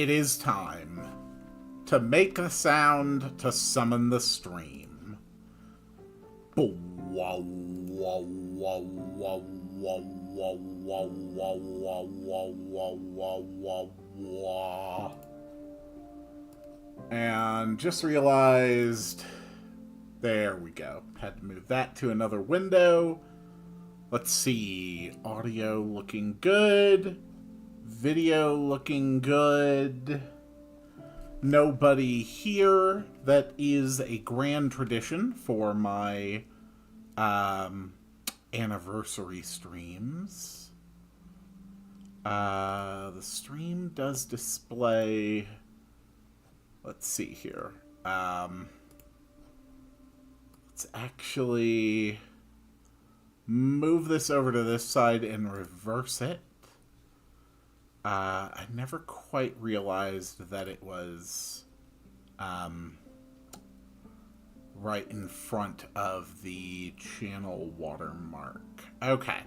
It is time to make a sound to summon the stream. And just realized, there we go. Had to move that to another window. Let's see, audio looking good. Video looking good. Nobody here. That is a grand tradition for my anniversary streams. The stream does display... Let's see here. Let's actually move this over to this side and reverse it. I never quite realized that it was right in front of the channel watermark. Okay.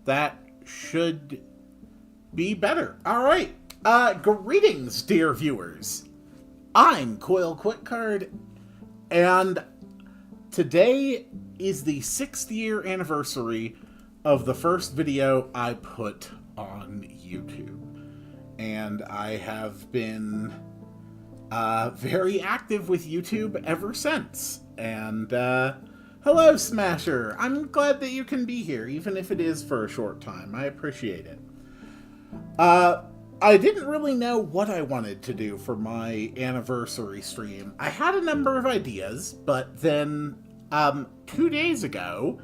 That should be better. All right. Greetings, dear viewers. I'm Coil Quickcard, and today is the 6th year anniversary of the first video I put on YouTube. And I have been very active with YouTube ever since. And hello, Smasher. I'm glad that you can be here, even if it is for a short time. I appreciate it. I didn't really know what I wanted to do for my anniversary stream. I had a number of ideas, but then 2 days ago,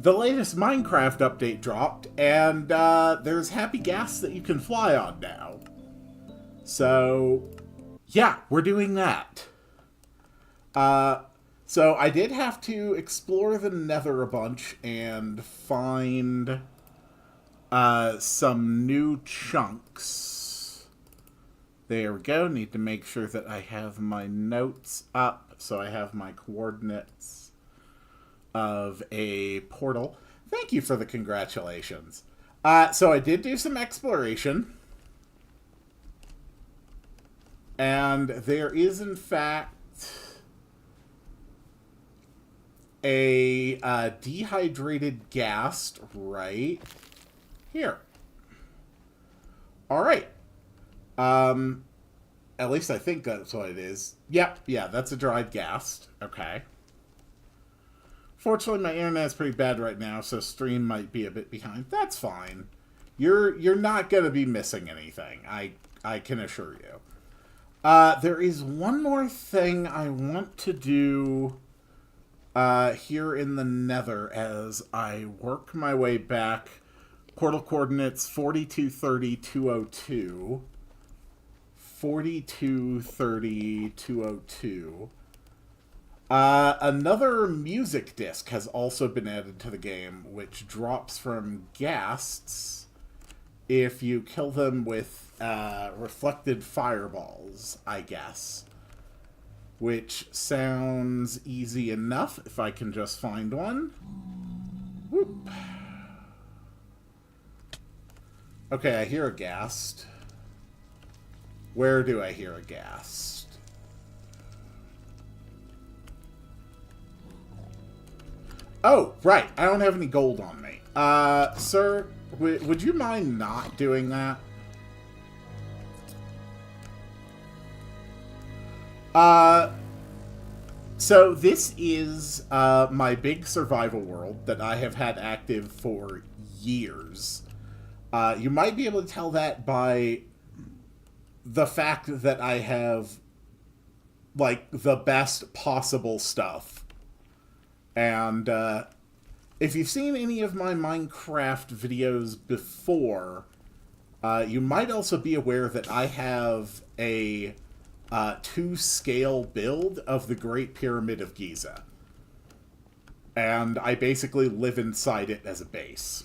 the latest Minecraft update dropped, and there's happy Ghast that you can fly on now. So, yeah, we're doing that. So I did have to explore the Nether a bunch and find some new chunks. There we go. Need to make sure that I have my notes up, so I have my coordinates of a portal. Thank you for the congratulations. So I did do some exploration. And there is, in fact, a dehydrated Ghast right here. Alright. At least I think that's what it is. Yep, yeah, that's a dried Ghast. Okay. Fortunately, my internet is pretty bad right now, so stream might be a bit behind. That's fine. You're not going to be missing anything. I can assure you. There is one more thing I want to do here in the Nether as I work my way back. Portal coordinates 4230 202. 4230 202. Another music disc has also been added to the game, which drops from ghasts if you kill them with reflected fireballs, I guess. Which sounds easy enough if I can just find one. Whoop. Okay, I hear a Ghast. Where do I hear a Ghast? Oh, right. I don't have any gold on me. Sir, would you mind not doing that? So this is my big survival world that I have had active for years. You might be able to tell that by the fact that I have, like, the best possible stuff. And if you've seen any of my Minecraft videos before, you might also be aware that I have a 2-scale build of the Great Pyramid of Giza. And I basically live inside it as a base.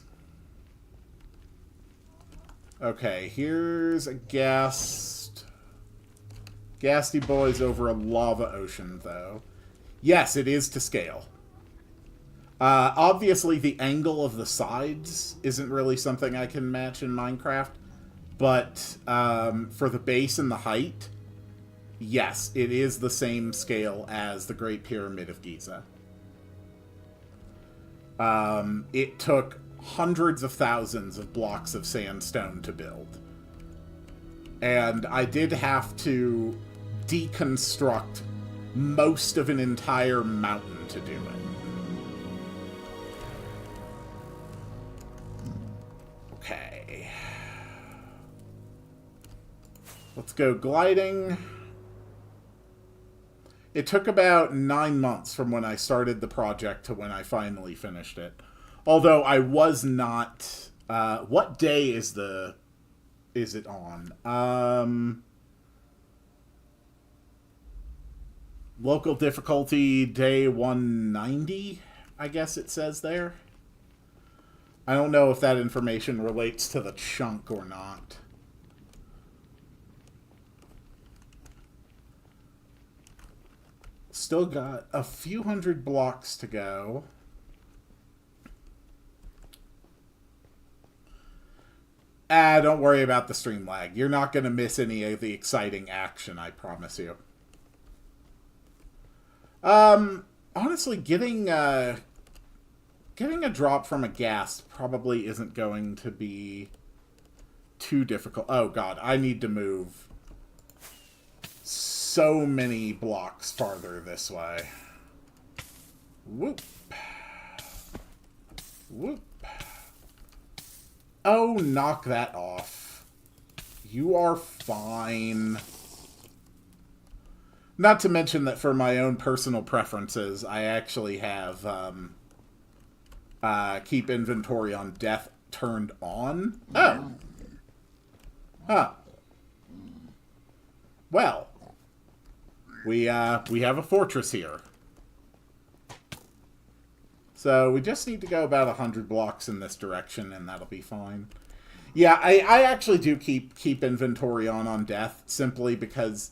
Okay, here's a Ghast. Ghasty boy's over a lava ocean, though. Yes, it is to scale. Obviously, the angle of the sides isn't really something I can match in Minecraft. but for the base and the height, yes, it is the same scale as the Great Pyramid of Giza. It took hundreds of thousands of blocks of sandstone to build. And I did have to deconstruct most of an entire mountain to do it. Okay. Let's go gliding. It took about 9 months from when I started the project to when I finally finished it. Although I was not... what day is it on? Local difficulty day 190, I guess it says there. I don't know if that information relates to the chunk or not. Still got a few hundred blocks to go. Don't worry about the stream lag. You're not going to miss any of the exciting action, I promise you. Honestly, getting a drop from a ghast probably isn't going to be too difficult. Oh god, I need to move so many blocks farther this way. Whoop. Whoop. Oh, knock that off. You are fine. Not to mention that for my own personal preferences, I actually have keep inventory on death turned on. Oh. Huh. Well. We have a fortress here. So we just need to go about 100 blocks in this direction, and that'll be fine. Yeah, I actually do keep inventory on death, simply because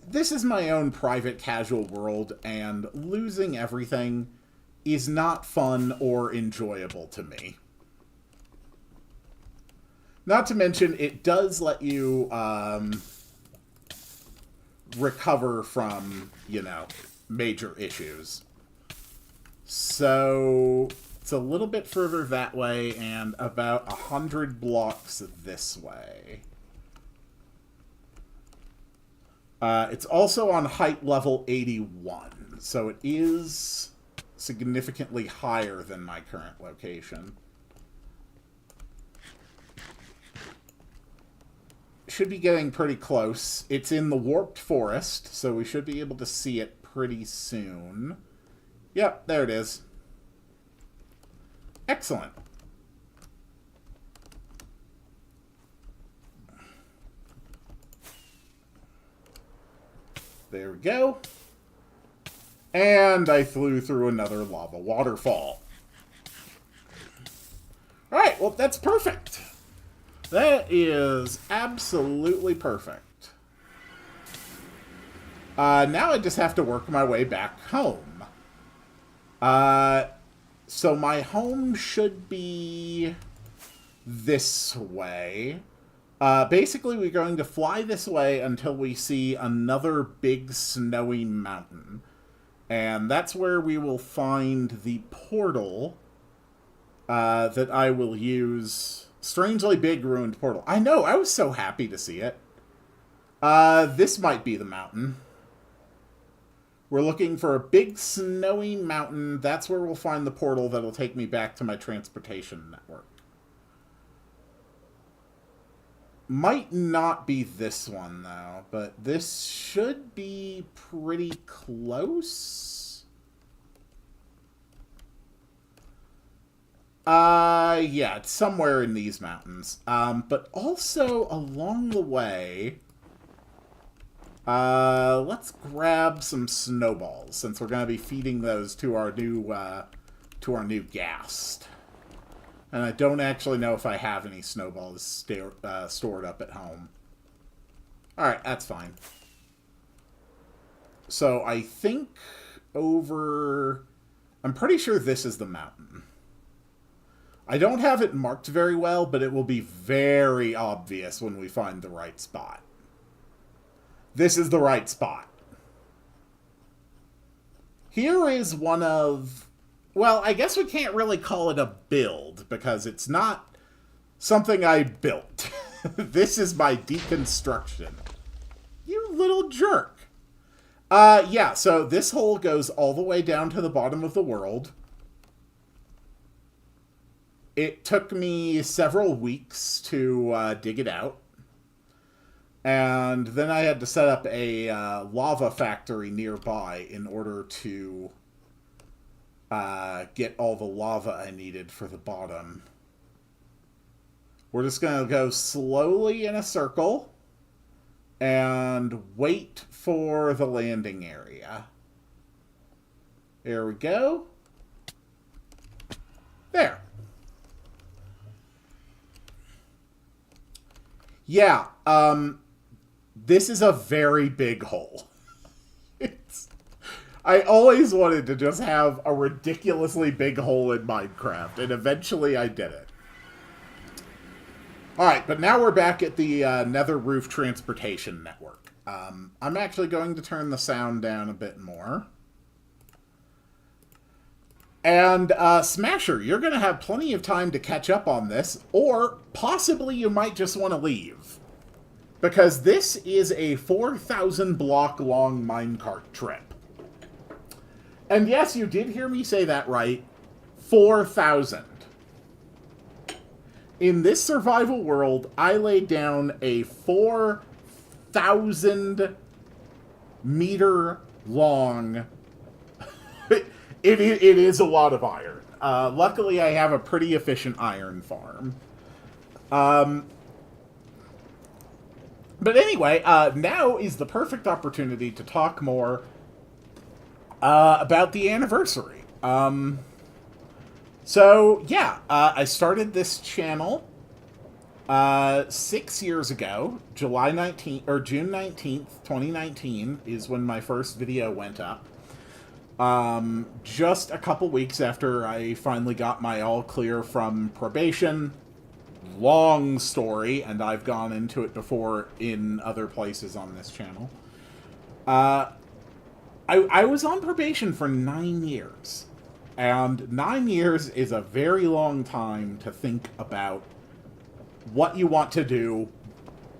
this is my own private casual world, and losing everything is not fun or enjoyable to me. Not to mention, it does let you recover from, you know, major issues. So it's a little bit further that way and about 100 blocks this way. It's also on height level 81, so it is significantly higher than my current location. Should be getting pretty close. It's in the warped forest, so we should be able to see it pretty soon. Yep, there it is. Excellent. There we go. And I flew through another lava waterfall. Alright, well, that's perfect. That is absolutely perfect. Now I just have to work my way back home. So my home should be this way. Basically, we're going to fly this way until we see another big snowy mountain. And that's where we will find the portal that I will use. Strangely big ruined portal. I know, I was so happy to see it. This might be the mountain. We're looking for a big snowy mountain. That's where we'll find the portal that'll take me back to my transportation network. Might not be this one, though, but this should be pretty close. Yeah, it's somewhere in these mountains. But also along the way, let's grab some snowballs, since we're going to be feeding those to our new Ghast. And I don't actually know if I have any snowballs stored up at home. Alright, that's fine. So I think over... I'm pretty sure this is the mountain. I don't have it marked very well, but it will be very obvious when we find the right spot. This is the right spot. Here is one of... Well, I guess we can't really call it a build, because it's not something I built. This is my deconstruction. You little jerk. Yeah, so this hole goes all the way down to the bottom of the world. It took me several weeks to dig it out. And then I had to set up a lava factory nearby in order to get all the lava I needed for the bottom. We're just going to go slowly in a circle and wait for the landing area. There we go. There. Yeah, this is a very big hole. I always wanted to just have a ridiculously big hole in Minecraft, and eventually I did it. Alright, but now we're back at the Nether Roof Transportation Network. I'm actually going to turn the sound down a bit more. And, Smasher, you're going to have plenty of time to catch up on this, or possibly you might just want to leave. Because this is a 4,000 block long minecart trip. And yes, you did hear me say that right. 4,000. In this survival world, I laid down a 4,000 meter long... It is a lot of iron. Luckily, I have a pretty efficient iron farm. But anyway, now is the perfect opportunity to talk more about the anniversary. So, yeah, I started this channel 6 years ago. June 19th, 2019 is when my first video went up. Just a couple weeks after I finally got my all clear from probation. Long story, and I've gone into it before in other places on this channel. I was on probation for 9 years. And 9 years is a very long time to think about what you want to do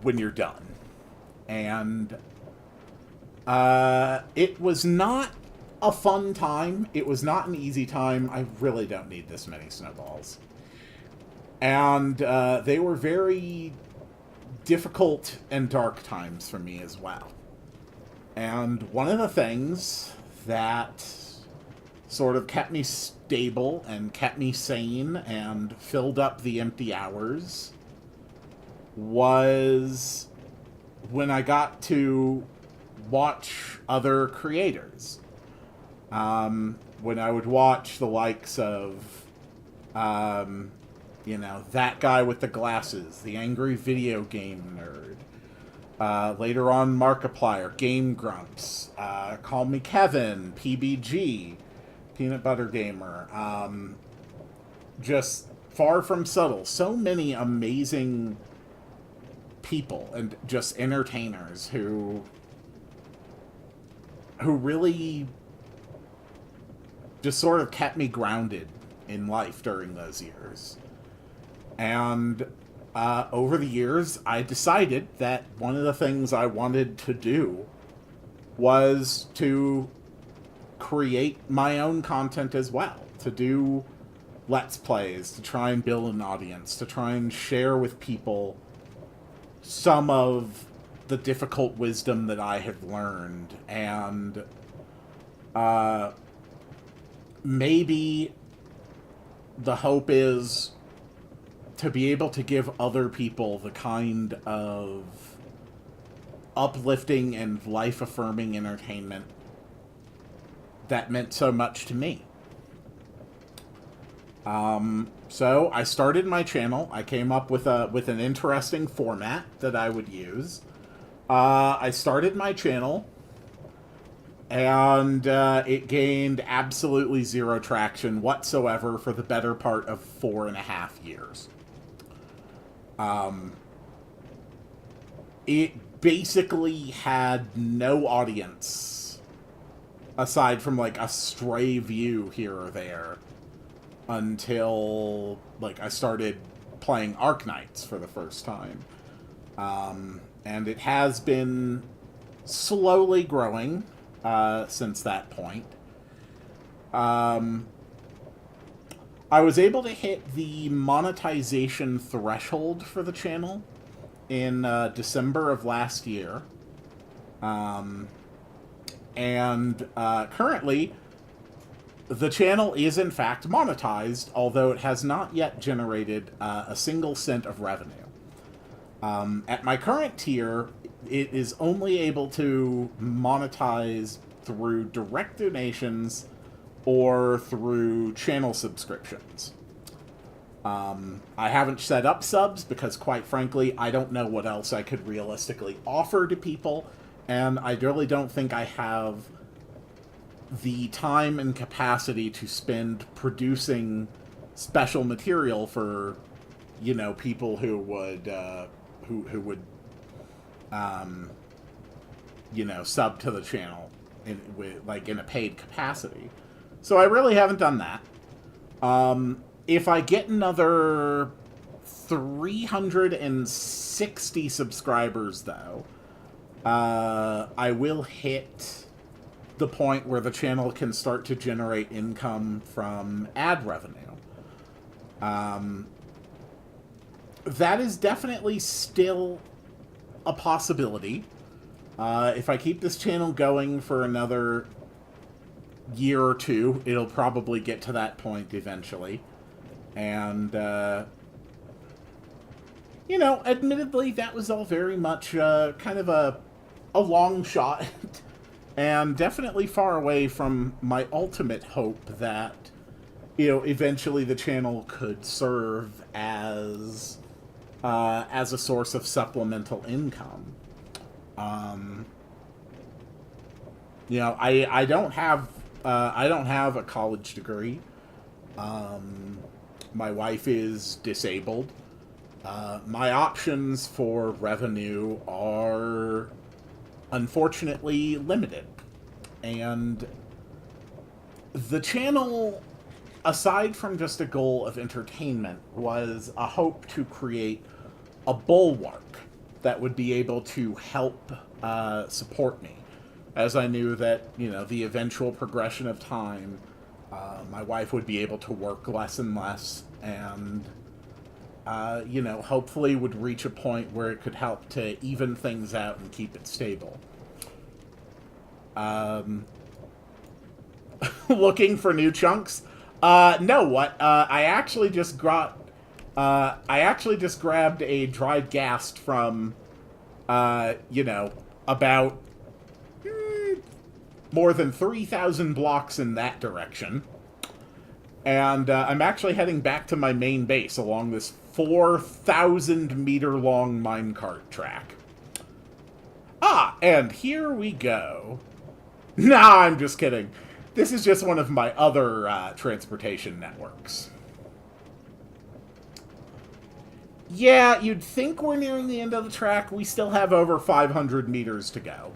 when you're done. And it was not a fun time. It was not an easy time. I really don't need this many snowballs. And they were very difficult and dark times for me as well. And one of the things that sort of kept me stable and kept me sane and filled up the empty hours was when I got to watch other creators. When I would watch the likes of, you know, that guy with the glasses, the angry video game nerd. Later on, Markiplier, Game Grumps, Call Me Kevin, PBG, Peanut Butter Gamer, just Far From Subtle. So many amazing people and just entertainers who really just sort of kept me grounded in life during those years. And over the years, I decided that one of the things I wanted to do was to create my own content as well. To do Let's Plays, to try and build an audience, to try and share with people some of the difficult wisdom that I have learned. And maybe the hope is to be able to give other people the kind of uplifting and life-affirming entertainment that meant so much to me. So I started my channel. I came up with an interesting format that I would use. I started my channel And it gained absolutely zero traction whatsoever for the better part of 4.5 years. It basically had no audience aside from like a stray view here or there until like I started playing Arknights for the first time. And it has been slowly growing since that point. I was able to hit the monetization threshold for the channel in December of last year. And currently, the channel is in fact monetized, although it has not yet generated a single cent of revenue. At my current tier, it is only able to monetize through direct donations or through channel subscriptions. I haven't set up subs because, quite frankly, I don't know what else I could realistically offer to people, and I really don't think I have the time and capacity to spend producing special material for, you know, people who would, who would, you know, sub to the channel in a paid capacity. So I really haven't done that. If I get another 360 subscribers, though, I will hit the point where the channel can start to generate income from ad revenue. That is definitely still a possibility. If I keep this channel going for another year or two, it'll probably get to that point eventually. And, you know, admittedly, that was all very much kind of a long shot. And definitely far away from my ultimate hope that, you know, eventually the channel could serve as a source of supplemental income. You know, I don't have a college degree. My wife is disabled. My options for revenue are unfortunately limited. And the channel, aside from just a goal of entertainment, was a hope to create a bulwark that would be able to help support me, as I knew that, you know, the eventual progression of time, my wife would be able to work less and less, and you know, hopefully would reach a point where it could help to even things out and keep it stable. Looking for new chunks? No, what? I actually just grabbed a dried ghast from, you know, about more than 3,000 blocks in that direction. And I'm actually heading back to my main base along this 4,000 meter long minecart track. Ah, and here we go. Nah, I'm just kidding. This is just one of my other transportation networks. Yeah, you'd think we're nearing the end of the track. We still have over 500 meters to go.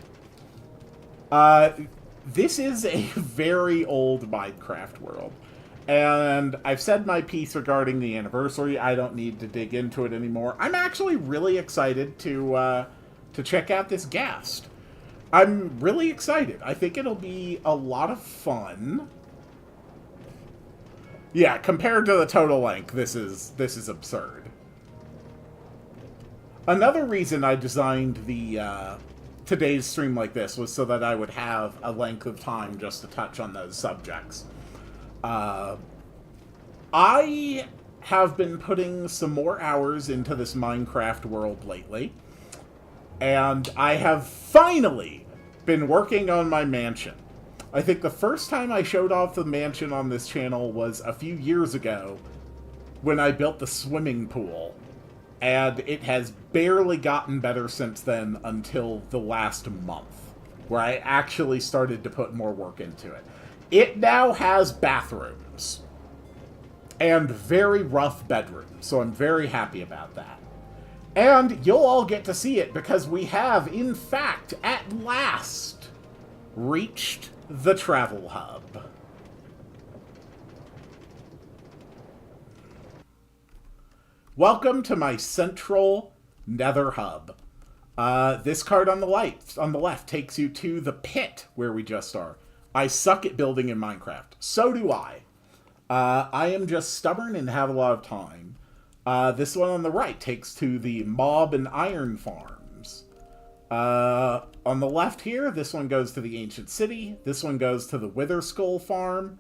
This is a very old Minecraft world. And I've said my piece regarding the anniversary. I don't need to dig into it anymore. I'm actually really excited to check out this Ghast. I'm really excited. I think it'll be a lot of fun. Yeah, compared to the total length, this is absurd. Another reason I designed the today's stream like this was so that I would have a length of time just to touch on those subjects. I have been putting some more hours into this Minecraft world lately, and I have finally been working on my mansion. I think the first time I showed off the mansion on this channel was a few years ago when I built the swimming pool, and it has barely gotten better since then until the last month. where I actually started to put more work into it. It now has bathrooms and very rough bedrooms, so I'm very happy about that. And you'll all get to see it because we have, in fact, at last, reached the travel hub. Welcome to my central nether hub. This card on the left takes you to the pit where we just are. I suck at building in Minecraft. So do I. I am just stubborn and have a lot of time. This one on the right takes to the mob and iron farms. On the left here, this one goes to the ancient city. This one goes to the Wither Skull farm.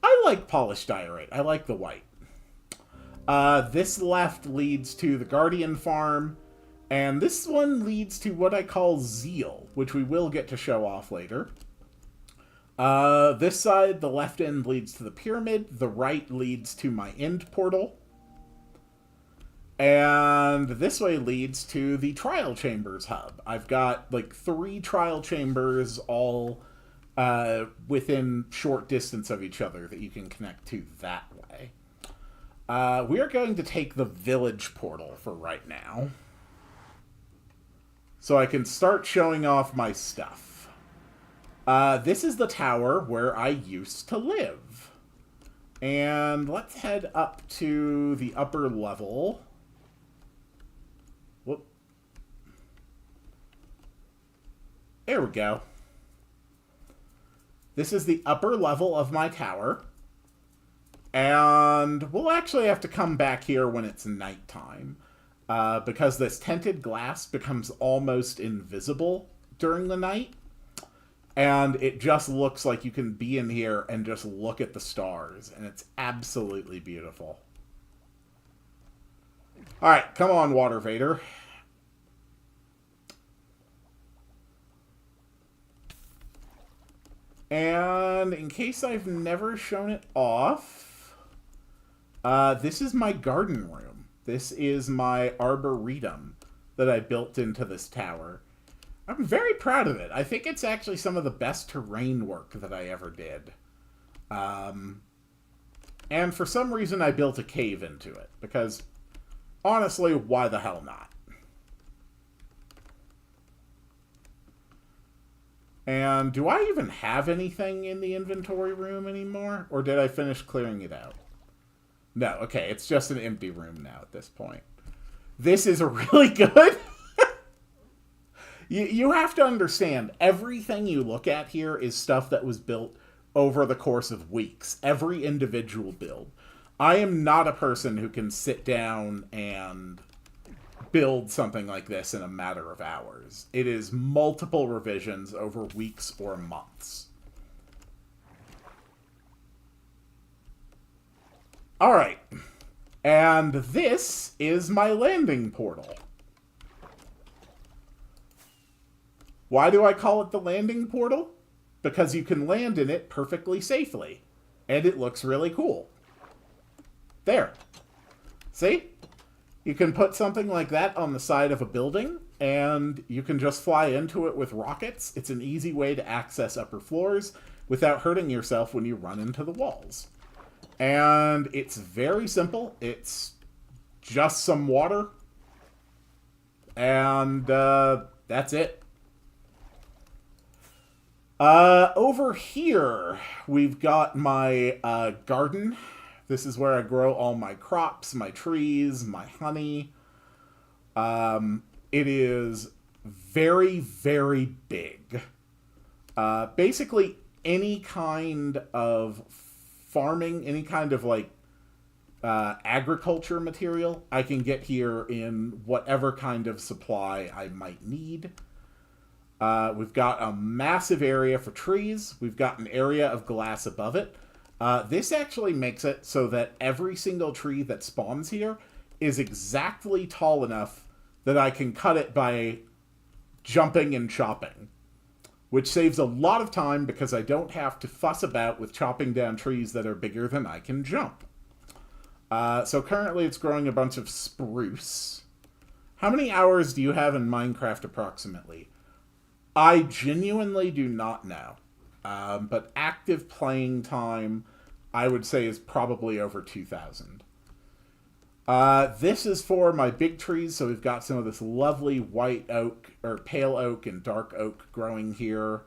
I like polished diorite. I like the white. This left leads to the Guardian farm. And this one leads to what I call Zeal, which we will get to show off later. This side, the left end leads to the pyramid. The right leads to my end portal. And this way leads to the Trial Chambers hub. I've got like 3 Trial Chambers all within short distance of each other that you can connect to that way. We are going to take the village portal for right now, so I can start showing off my stuff. This is the tower where I used to live. And let's head up to the upper level. Whoop. There we go. This is the upper level of my tower. And we'll actually have to come back here when it's nighttime. Because this tinted glass becomes almost invisible during the night. And it just looks like you can be in here and just look at the stars. And it's absolutely beautiful. Alright, come on, Water Vader. And in case I've never shown it off, this is my garden room. This is my arboretum that I built into this tower. I'm very proud of it. I think it's actually some of the best terrain work that I ever did. And for some reason I built a cave into it, because honestly, why the hell not? And do I even have anything in the inventory room anymore? Or did I finish clearing it out? No, okay, it's just an empty room now at this point. This is really good. You have to understand, everything you look at here is stuff that was built over the course of weeks. Every individual build. I am not a person who can sit down and build something like this in a matter of hours. It is multiple revisions over weeks or months. Alright. And this is my landing portal. Why do I call it the landing portal? Because you can land in it perfectly safely. And it looks really cool. There. See? You can put something like that on the side of a building, and you can just fly into it with rockets. It's an easy way to access upper floors without hurting yourself when you run into the walls. And it's very simple. It's just some water. And that's it. Over here, we've got my garden. This is where I grow all my crops, my trees, my honey. It is very, very big. Basically, any kind of farming, any kind of like agriculture material, I can get here in whatever kind of supply I might need. We've got a massive area for trees. We've got an area of glass above it. This actually makes it so that every single tree that spawns here is exactly tall enough that I can cut it by jumping and chopping, which saves a lot of time because I don't have to fuss about with chopping down trees that are bigger than I can jump. So currently it's growing a bunch of spruce. How many hours do you have in Minecraft approximately? I genuinely do not know. But active playing time, I would say, is probably over 2,000. This is for my big trees, so we've got some of this lovely white oak, or pale oak and dark oak growing here.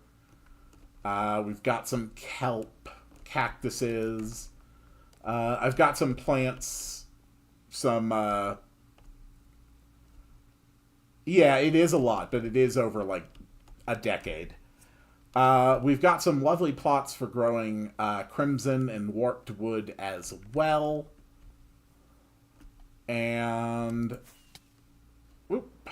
We've got some kelp, cactuses. I've got some plants, some, yeah, it is a lot, but it is over, like, a decade. We've got some lovely plots for growing crimson and warped wood as well. And whoop,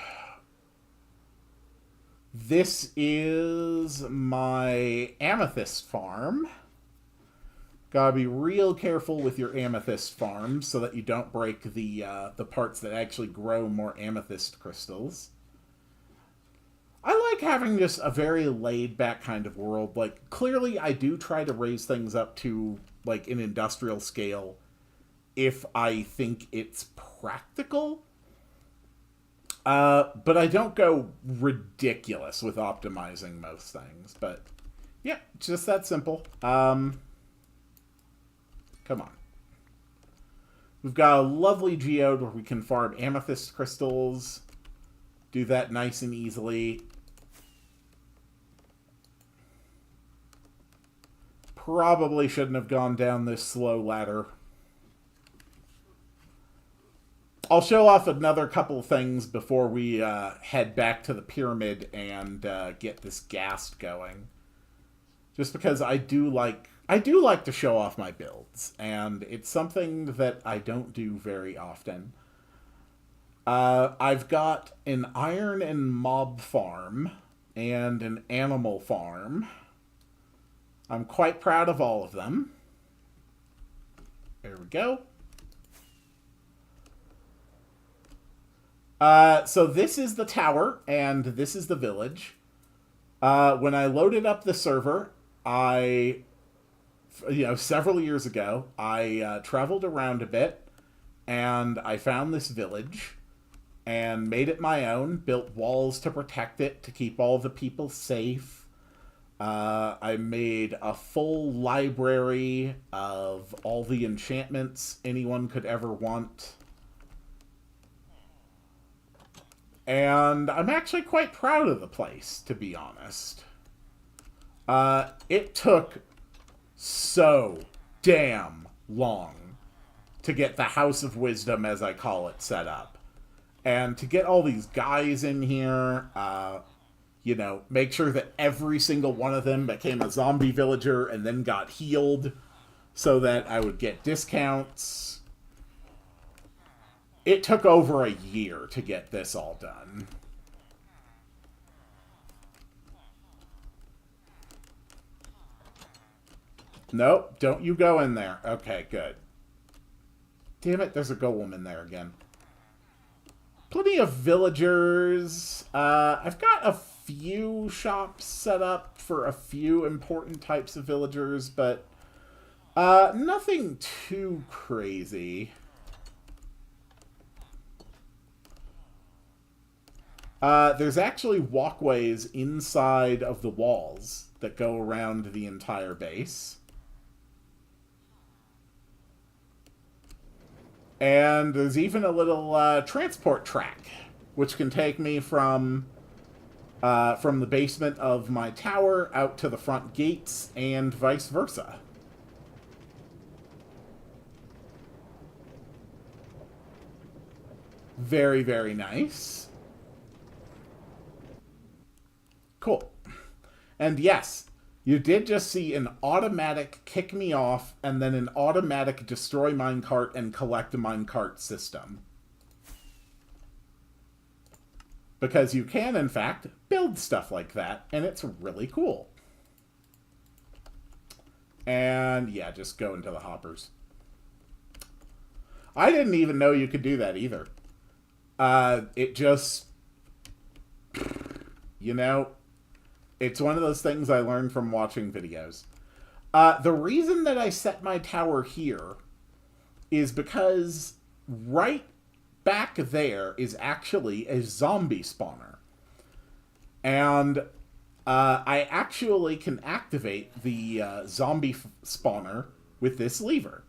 this is my amethyst farm. Gotta be real careful with your amethyst farms so that you don't break the parts that actually grow more amethyst crystals. I like having just a very laid-back kind of world. Like, clearly I do try to raise things up to, like, an industrial scale if I think it's practical. But I don't go ridiculous with optimizing most things. But, yeah, just that simple. Come on. We've got a lovely geode where we can farm amethyst crystals. Do that nice and easily. Probably shouldn't have gone down this slow ladder. I'll show off another couple things before we head back to the pyramid and get this ghast going. Just because I do like to show off my builds, and it's something that I don't do very often. I've got an iron and mob farm and an animal farm. I'm quite proud of all of them. There we go. So this is the tower, and this is the village. When I loaded up the server, several years ago, I traveled around a bit, and I found this village, and made it my own, built walls to protect it, to keep all the people safe. I made a full library of all the enchantments anyone could ever want. And I'm actually quite proud of the place, to be honest. It took so damn long to get the House of Wisdom, as I call it, set up. And to get all these guys in here, make sure that every single one of them became a zombie villager and then got healed so that I would get discounts. It took over a year to get this all done. Nope, don't you go in there. Okay, good. Damn it, there's a golem in there again. Plenty of villagers. I've got a few shops set up for a few important types of villagers, but nothing too crazy. There's actually walkways inside of the walls that go around the entire base. And there's even a little transport track, which can take me from the basement of my tower out to the front gates and vice versa. Very, very nice. Cool. And yes, you did just see an automatic kick me off and then an automatic destroy minecart and collect minecart system. Because you can, in fact, build stuff like that, and it's really cool. And yeah, just go into the hoppers. I didn't even know you could do that either. It just, it's one of those things I learned from watching videos. The reason that I set my tower here is because right back there is actually a zombie spawner. And I actually can activate the zombie spawner with this lever.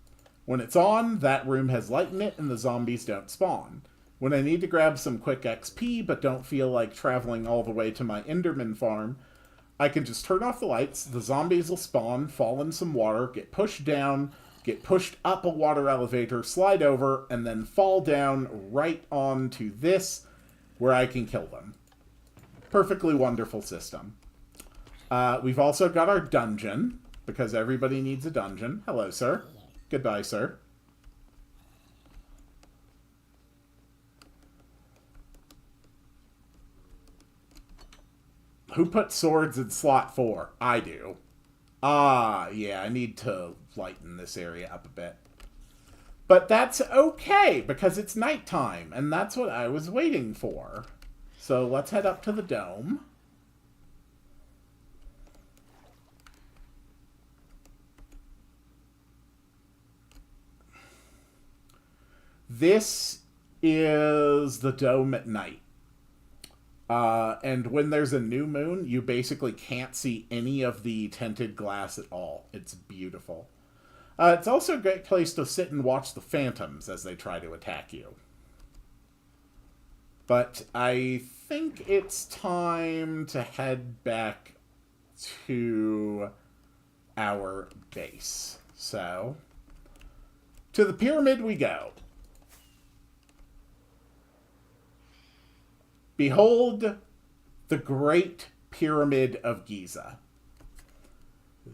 When it's on, that room has light in it and the zombies don't spawn. When I need to grab some quick XP but don't feel like traveling all the way to my Enderman farm, I can just turn off the lights, the zombies will spawn, fall in some water, get pushed down, get pushed up a water elevator, slide over, and then fall down right onto this, where I can kill them. Perfectly wonderful system. We've also got our dungeon, because everybody needs a dungeon. Hello, sir. Goodbye, sir. Who put swords in slot 4? I do. Yeah, I need to lighten this area up a bit. But that's okay, because it's nighttime, and that's what I was waiting for. So let's head up to the dome. This is the dome at night. And when there's a new moon, you basically can't see any of the tinted glass at all. It's beautiful. It's also a great place to sit and watch the phantoms as they try to attack you. But I think it's time to head back to our base. So, to the pyramid we go. Behold the Great Pyramid of Giza.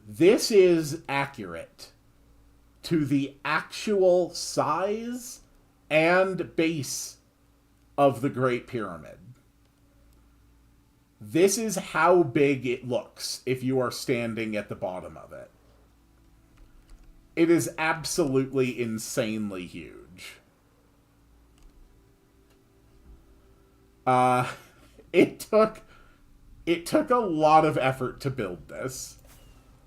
This is accurate to the actual size and base of the Great Pyramid. This is how big it looks if you are standing at the bottom of it. It is absolutely insanely huge. It took a lot of effort to build this.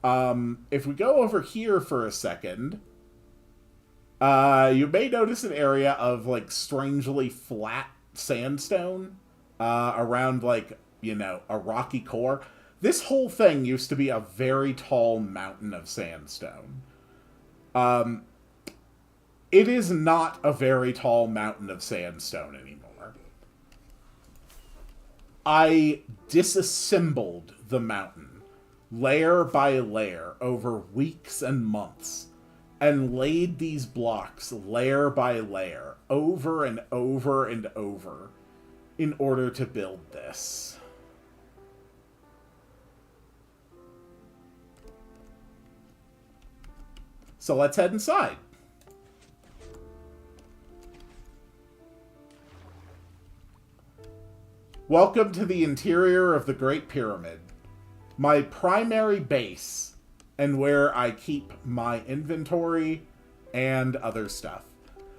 If we go over here for a second, you may notice an area of, like, strangely flat sandstone, around, like, you know, a rocky core. This whole thing used to be a very tall mountain of sandstone. It is not a very tall mountain of sandstone anymore. I disassembled the mountain, layer by layer, over weeks and months, and laid these blocks, layer by layer, over and over and over, in order to build this. So let's head inside. Welcome to the interior of the Great Pyramid, my primary base, and where I keep my inventory and other stuff.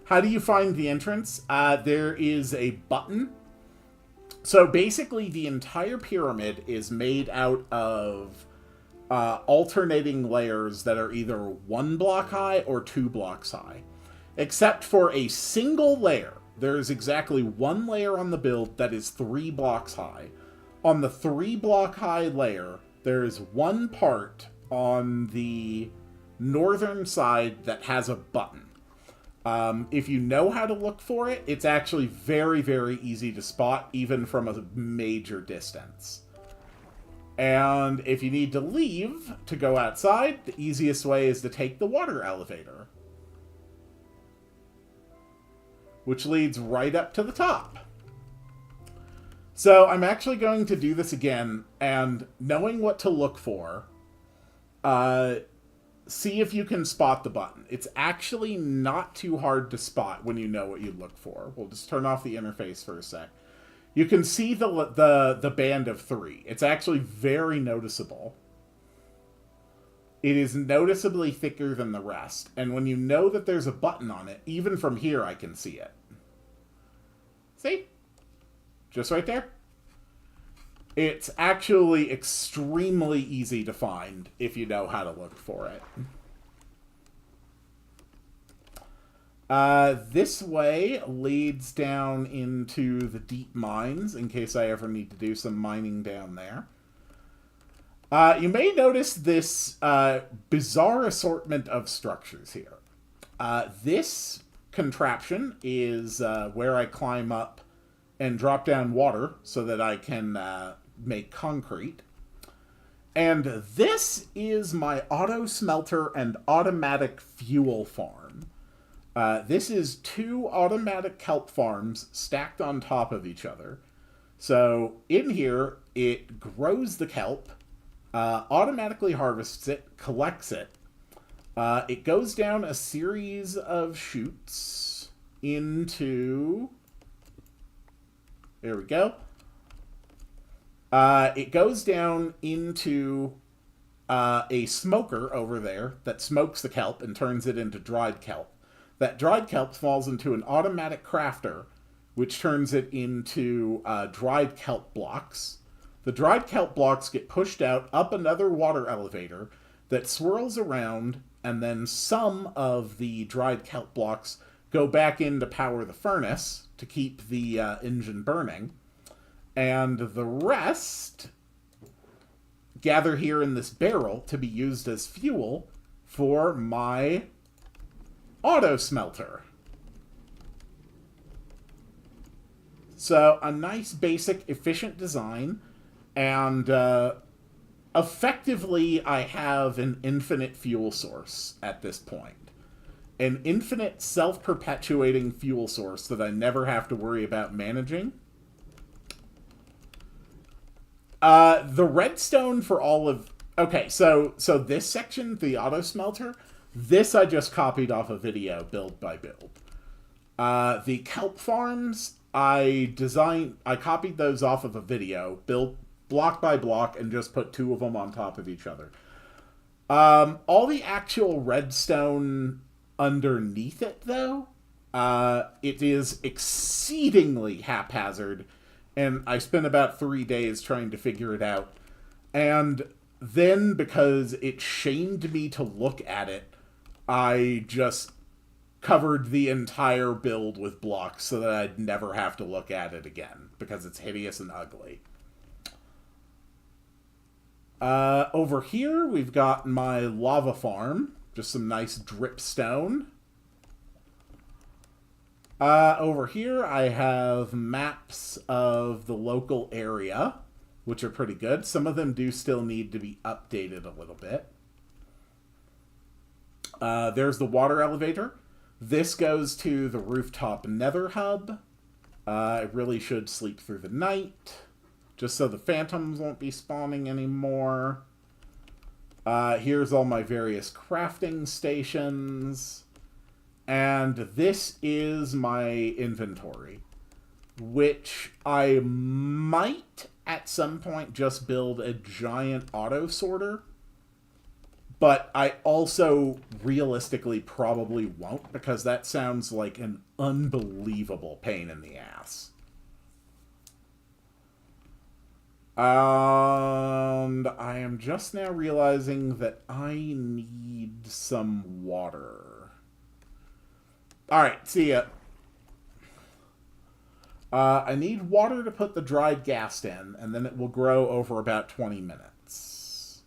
How do you find the entrance? There is a button. So basically the entire pyramid is made out of alternating layers that are either 1 block high or 2 blocks high. Except for a single layer. There is exactly 1 layer on the build that is 3 blocks high. On the 3 block high layer, there is 1 part on the northern side that has a button. If you know how to look for it, it's actually very, very easy to spot, even from a major distance. And if you need to leave to go outside, the easiest way is to take the water elevator, which leads right up to the top. So I'm actually going to do this again, and knowing what to look for, see if you can spot the button. It's actually not too hard to spot when you know what you look for. We'll just turn off the interface for a sec. You can see the band of 3. It's actually very noticeable. It is noticeably thicker than the rest, and when you know that there's a button on it, even from here I can see it. See? Just right there. It's actually extremely easy to find if you know how to look for it. This way leads down into the deep mines, in case I ever need to do some mining down there. You may notice this bizarre assortment of structures here. This contraption is where I climb up and drop down water so that I can make concrete. And this is my auto smelter and automatic fuel farm. This is 2 automatic kelp farms stacked on top of each other. So in here, it grows the kelp, automatically harvests it, collects it. It goes down a series of chutes into... There we go. It goes down into a smoker over there that smokes the kelp and turns it into dried kelp. That dried kelp falls into an automatic crafter, which turns it into dried kelp blocks. The dried kelp blocks get pushed out up another water elevator that swirls around, and then some of the dried kelp blocks go back in to power the furnace to keep the engine burning. And the rest gather here in this barrel to be used as fuel for my auto smelter. So a nice, basic, efficient design, and effectively I have an infinite fuel source at this point. An infinite self-perpetuating fuel source that I never have to worry about managing. The redstone for all of... Okay, so this section, the auto smelter, this I just copied off a video, build by build. The kelp farms, I copied those off of a video, built block by block, and just put 2 of them on top of each other. All the actual redstone underneath it, though, it is exceedingly haphazard, and I spent about 3 days trying to figure it out. And then, because it shamed me to look at it, I just covered the entire build with blocks so that I'd never have to look at it again, because it's hideous and ugly. Over here, we've got my lava farm. Just some nice dripstone. Over here, I have maps of the local area, which are pretty good. Some of them do still need to be updated a little bit. There's the water elevator. This goes to the rooftop nether hub. I really should sleep through the night, just so the phantoms won't be spawning anymore. Here's all my various crafting stations. And this is my inventory, which I might at some point just build a giant auto sorter. But I also realistically probably won't, because that sounds like an unbelievable pain in the ass. And I am just now realizing that I need some water. Alright, see ya. I need water to put the dried ghast in, and then it will grow over about 20 minutes.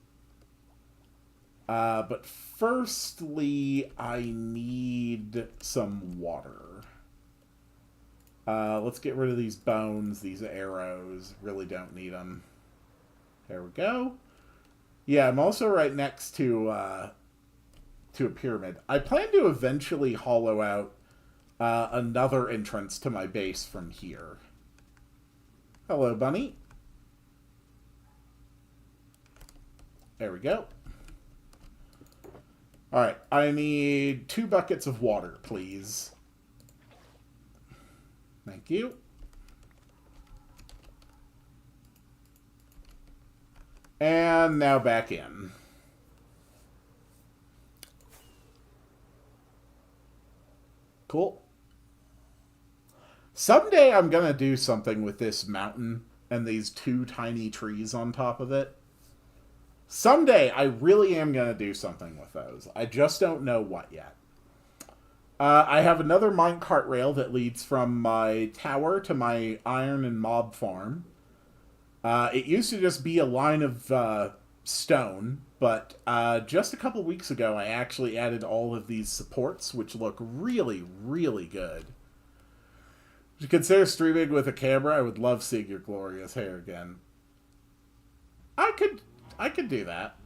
But firstly, I need some water. Let's get rid of these bones, these arrows. Really don't need them. There we go. Yeah, I'm also right next to a pyramid. I plan to eventually hollow out another entrance to my base from here. Hello, bunny. There we go. Alright, I need 2 buckets of water, please. Thank you. And now back in. Cool. Someday I'm gonna do something with this mountain and these 2 tiny trees on top of it. Someday I really am gonna do something with those. I just don't know what yet. I have another minecart rail that leads from my tower to my iron and mob farm. It used to just be a line of stone, but just a couple weeks ago I actually added all of these supports, which look really, really good. If you consider streaming with a camera, I would love seeing your glorious hair again. I could do that.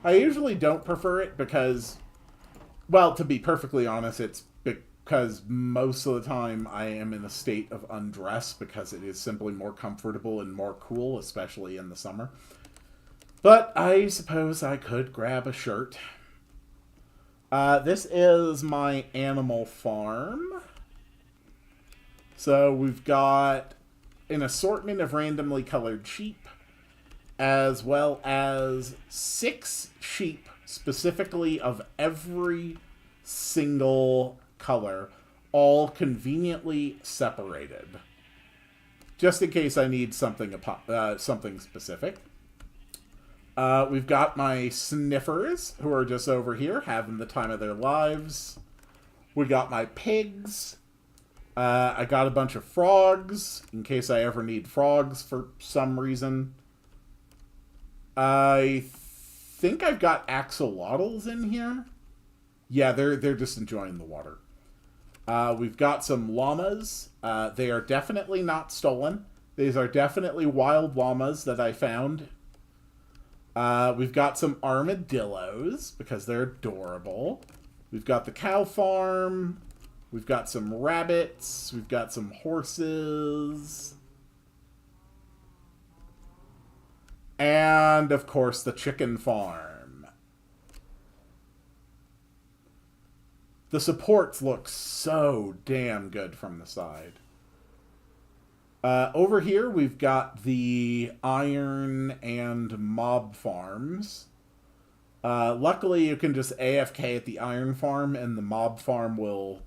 I usually don't prefer it because, well, to be perfectly honest, it's because most of the time I am in a state of undress because it is simply more comfortable and more cool, especially in the summer. But I suppose I could grab a shirt. This is my animal farm. So we've got an assortment of randomly colored sheep, as well as 6 sheep specifically of every single color, all conveniently separated. Just in case I need something specific. We've got my sniffers, who are just over here, having the time of their lives. We got my pigs. I got a bunch of frogs, in case I ever need frogs for some reason. I think I've got axolotls in here. Yeah, they're just enjoying the water. We've got some llamas. They are definitely not stolen. These are definitely wild llamas that I found. We've got some armadillos, because they're adorable. We've got the cow farm. We've got some rabbits. We've got some horses. And, of course, the chicken farm. The supports look so damn good from the side. Over here, we've got the iron and mob farms. Luckily, you can just AFK at the iron farm, and the mob farm will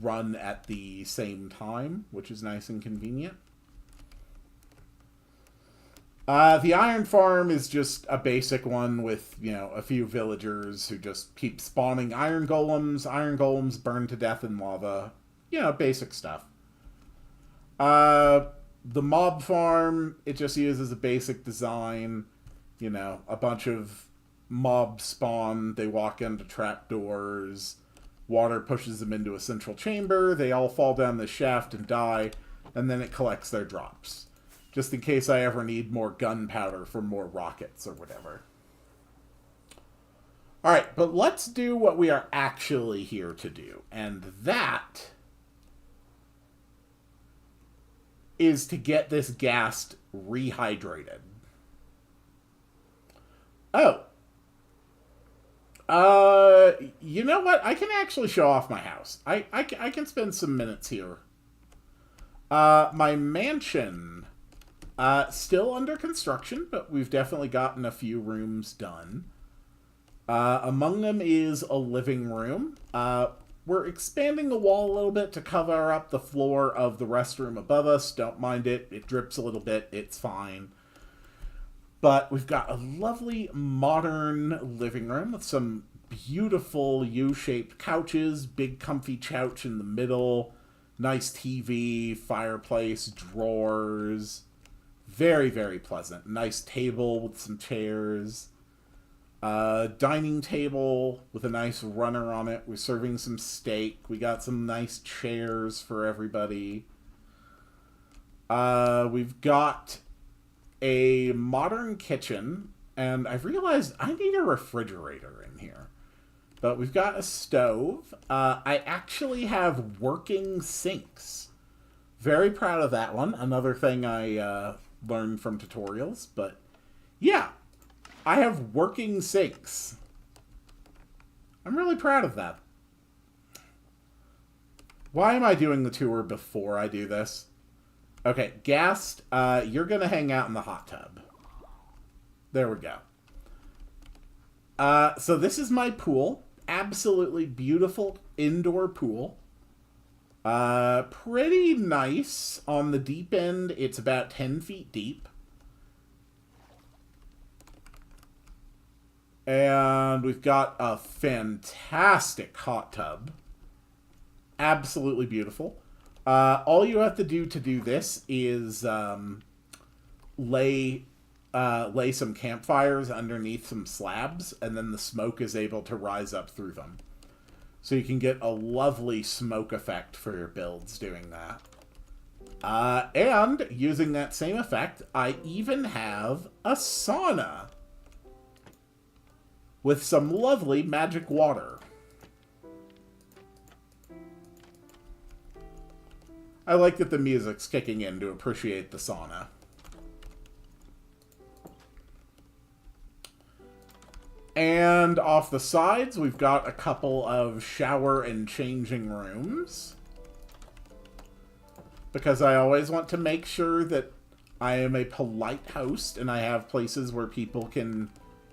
run at the same time, which is nice and convenient. The iron farm is just a basic one with, you know, a few villagers who just keep spawning iron golems. Iron golems burn to death in lava. You know, basic stuff. The mob farm, it just uses a basic design. You know, a bunch of mobs spawn. They walk into trapdoors. Water pushes them into a central chamber. They all fall down the shaft and die. And then it collects their drops. Just in case I ever need more gunpowder for more rockets or whatever. Alright, but let's do what we are actually here to do. And that is to get this ghast rehydrated. Oh. You know what? I can actually show off my house. I can spend some minutes here. My mansion, still under construction, but we've definitely gotten a few rooms done. Among them is a living room. We're expanding the wall a little bit to cover up the floor of the restroom above us. Don't mind it. It drips a little bit. It's fine. But we've got a lovely modern living room with some beautiful U-shaped couches, big comfy couch in the middle, nice TV, fireplace, drawers. Very, very pleasant. Nice table with some chairs. Dining table with a nice runner on it. We're serving some steak. We got some nice chairs for everybody. We've got a modern kitchen, and I've realized I need a refrigerator in here. But we've got a stove. I actually have working sinks. Very proud of that one. Another thing I learned from tutorials, but yeah. I have working sinks. I'm really proud of that. Why am I doing the tour before I do this? Okay, Ghast, you're going to hang out in the hot tub. There we go. So this is my pool. Absolutely beautiful indoor pool. Pretty nice. On the deep end, it's about 10 feet deep. And we've got a fantastic hot tub. Absolutely beautiful. All you have to do this is lay lay some campfires underneath some slabs, and then the smoke is able to rise up through them. So you can get a lovely smoke effect for your builds doing that. And using that same effect, I even have a sauna with some lovely magic water. I like that the music's kicking in to appreciate the sauna. And off the sides, we've got a couple of shower and changing rooms. Because I always want to make sure that I am a polite host and I have places where people can,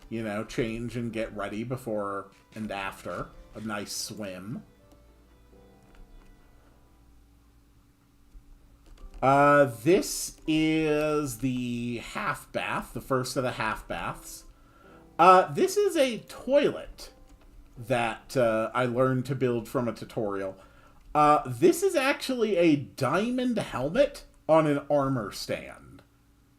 you know, change and get ready before and after a nice swim. This is the half bath, the first of the half baths. This is a toilet that I learned to build from a tutorial. This is actually a diamond helmet on an armor stand,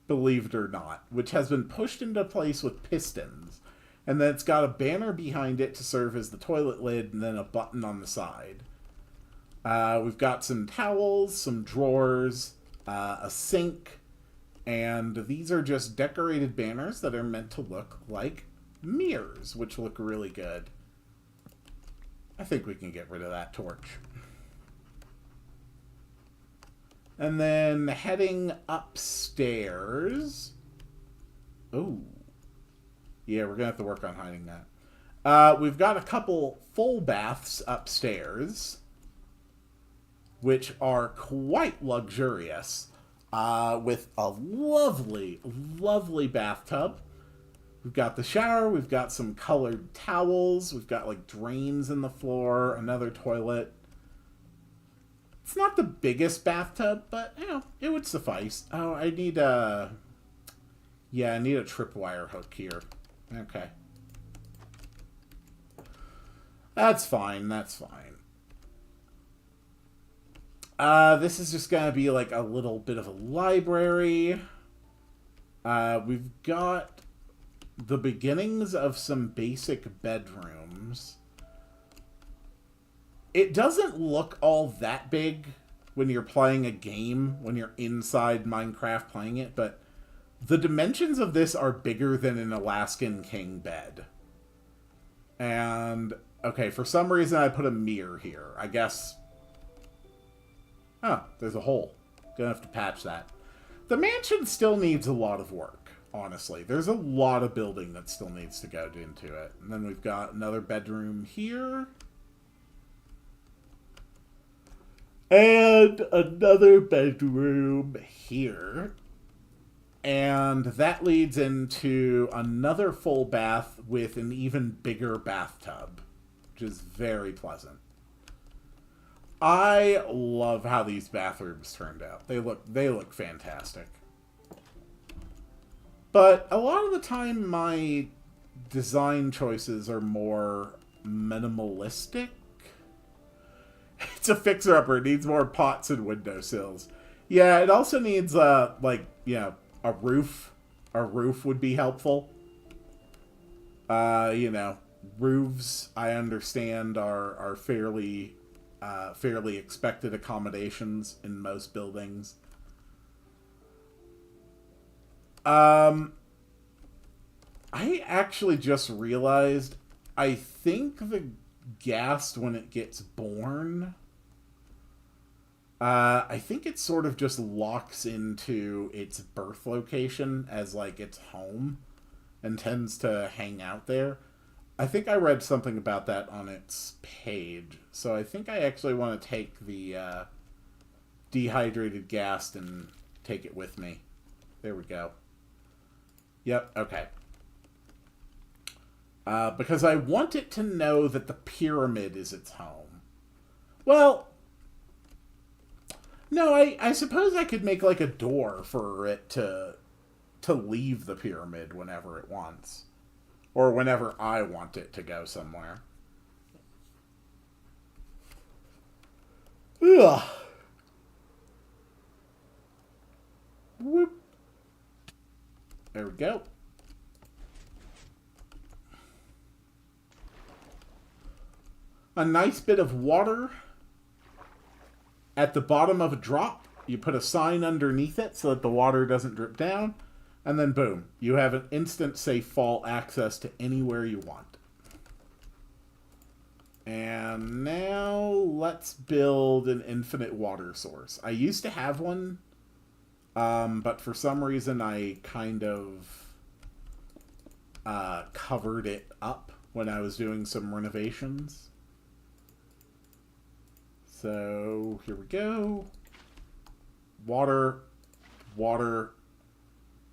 believe it or not, which has been pushed into place with pistons. And then it's got a banner behind it to serve as the toilet lid and then a button on the side. We've got some towels, some drawers, a sink, and these are just decorated banners that are meant to look like mirrors, which look really good. I think we can get rid of that torch. And then heading upstairs. Oh. Yeah, we're going to have to work on hiding that. We've got a couple full baths upstairs, which are quite luxurious, with a lovely, lovely bathtub. We've got the shower, we've got some colored towels, we've got like drains in the floor, another toilet. It's not the biggest bathtub, but, you know, it would suffice. Oh, I need a... Yeah, I need a tripwire hook here. Okay. That's fine, that's fine. This is just gonna be like a little bit of a library. We've got the beginnings of some basic bedrooms. It doesn't look all that big when you're playing a game, when you're inside Minecraft playing it, but the dimensions of this are bigger than an Alaskan king bed. And, okay, for some reason I put a mirror here. I guess... Oh, there's a hole. Gonna have to patch that. The mansion still needs a lot of work, honestly. There's a lot of building that still needs to go into it. And then we've got another bedroom here. And another bedroom here. And that leads into another full bath with an even bigger bathtub, which is very pleasant. I love how these bathrooms turned out. They look fantastic. But a lot of the time my design choices are more minimalistic. It's a fixer-upper. It needs more pots and windowsills. Yeah, it also needs, like, you know, a roof. A roof would be helpful. You know, roofs, I understand, are fairly expected accommodations in most buildings. I actually just realized, I think the Ghast, when it gets born, I think it sort of just locks into its birth location as, like, its home and tends to hang out there. I think I read something about that on its page, so I think I actually want to take the dehydrated Ghast and take it with me. There we go. Yep, okay. Because I want it to know that the pyramid is its home. Well, no, I suppose I could make like a door for it to leave the pyramid whenever it wants. Or whenever I want it to go somewhere. Ugh. Whoop. There we go. A nice bit of water at the bottom of a drop. You put a sign underneath it so that the water doesn't drip down. And then boom, you have an instant safe fall access to anywhere you want. And now let's build an infinite water source. I used to have one, but for some reason I kind of covered it up when I was doing some renovations. So here we go. Water, water.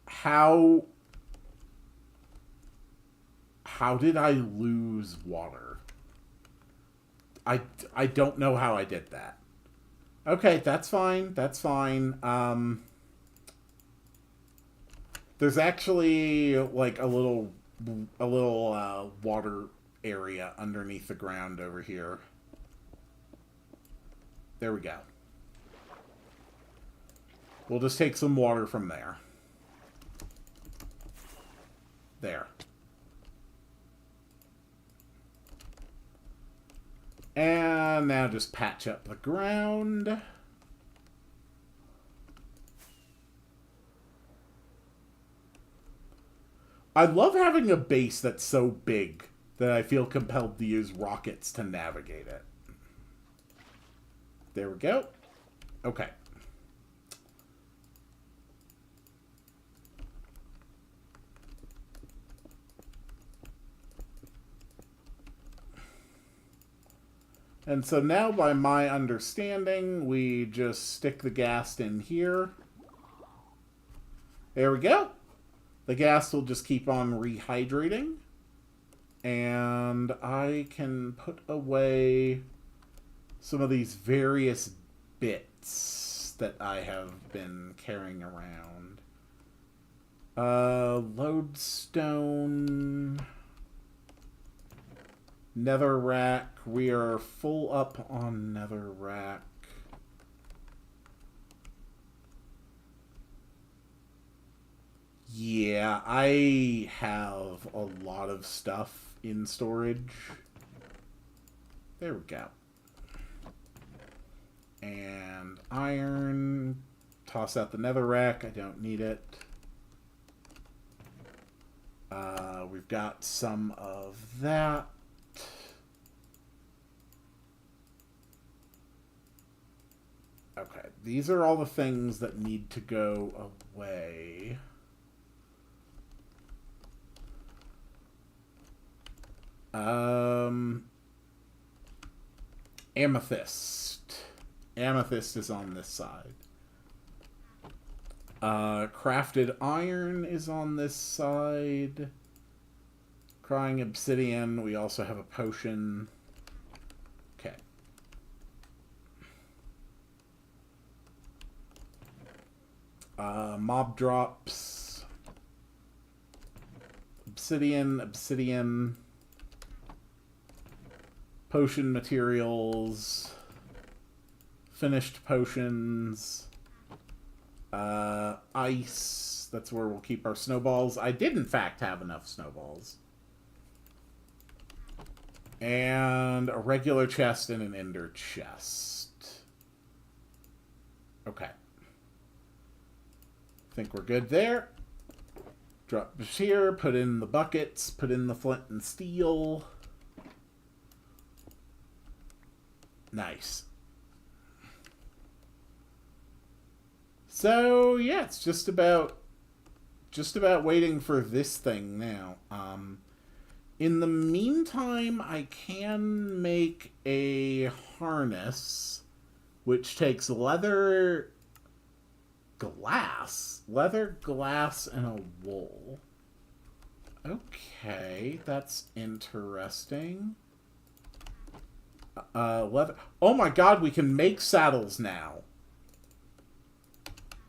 How did I lose water? I don't know how I did that. Okay, that's fine. That's fine. There's actually like a little water area underneath the ground over here. There we go. We'll just take some water from there. There. And now just patch up the ground. I love having a base that's so big that I feel compelled to use rockets to navigate it. There we go. Okay. And so now, by my understanding, we just stick the ghast in here. There we go. The ghast will just keep on rehydrating. And I can put away some of these various bits that I have been carrying around. Lodestone... Netherrack. We are full up on netherrack. Yeah, I have a lot of stuff in storage. There we go. And iron. Toss out the netherrack. I don't need it. We've got some of that. Okay, these are all the things that need to go away. Amethyst. Amethyst is on this side. Crafted iron is on this side. Crying obsidian. We also have a potion. Okay. Mob drops. Obsidian, obsidian. Potion materials. Finished potions. Ice. That's where we'll keep our snowballs. I did, in fact, have enough snowballs. And a regular chest and an ender chest. Okay. Think we're good there. Drop this here, put in the buckets, put in the flint and steel. Nice. So yeah, it's just about waiting for this thing now. In the meantime, I can make a harness which takes leather, glass, and a wool. Okay, that's interesting. Leather. Oh my god, we can make saddles now.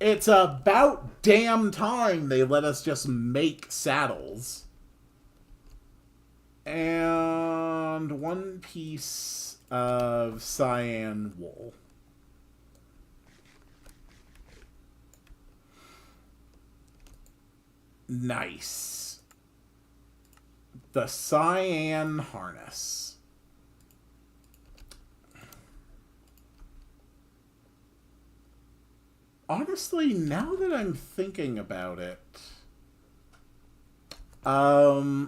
It's about damn time they let us just make saddles. And one piece of cyan wool. Nice. The cyan harness. Honestly, now that I'm thinking about it, I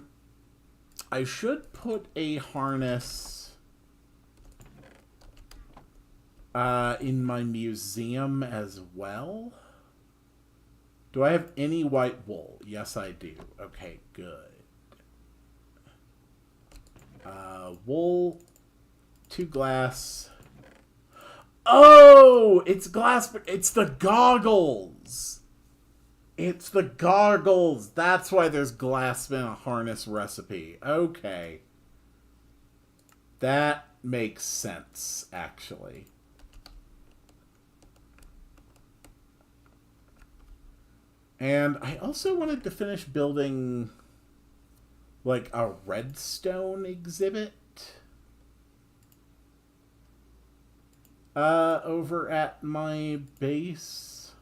should put a harness in my museum as well. Do I have any white wool? Yes, I do. Okay, good. Wool, 2 glass. Oh, it's glass. It's the goggles. It's the goggles. That's why there's glass in a harness recipe. Okay. That makes sense, actually. And I also wanted to finish building like a redstone exhibit over at my base.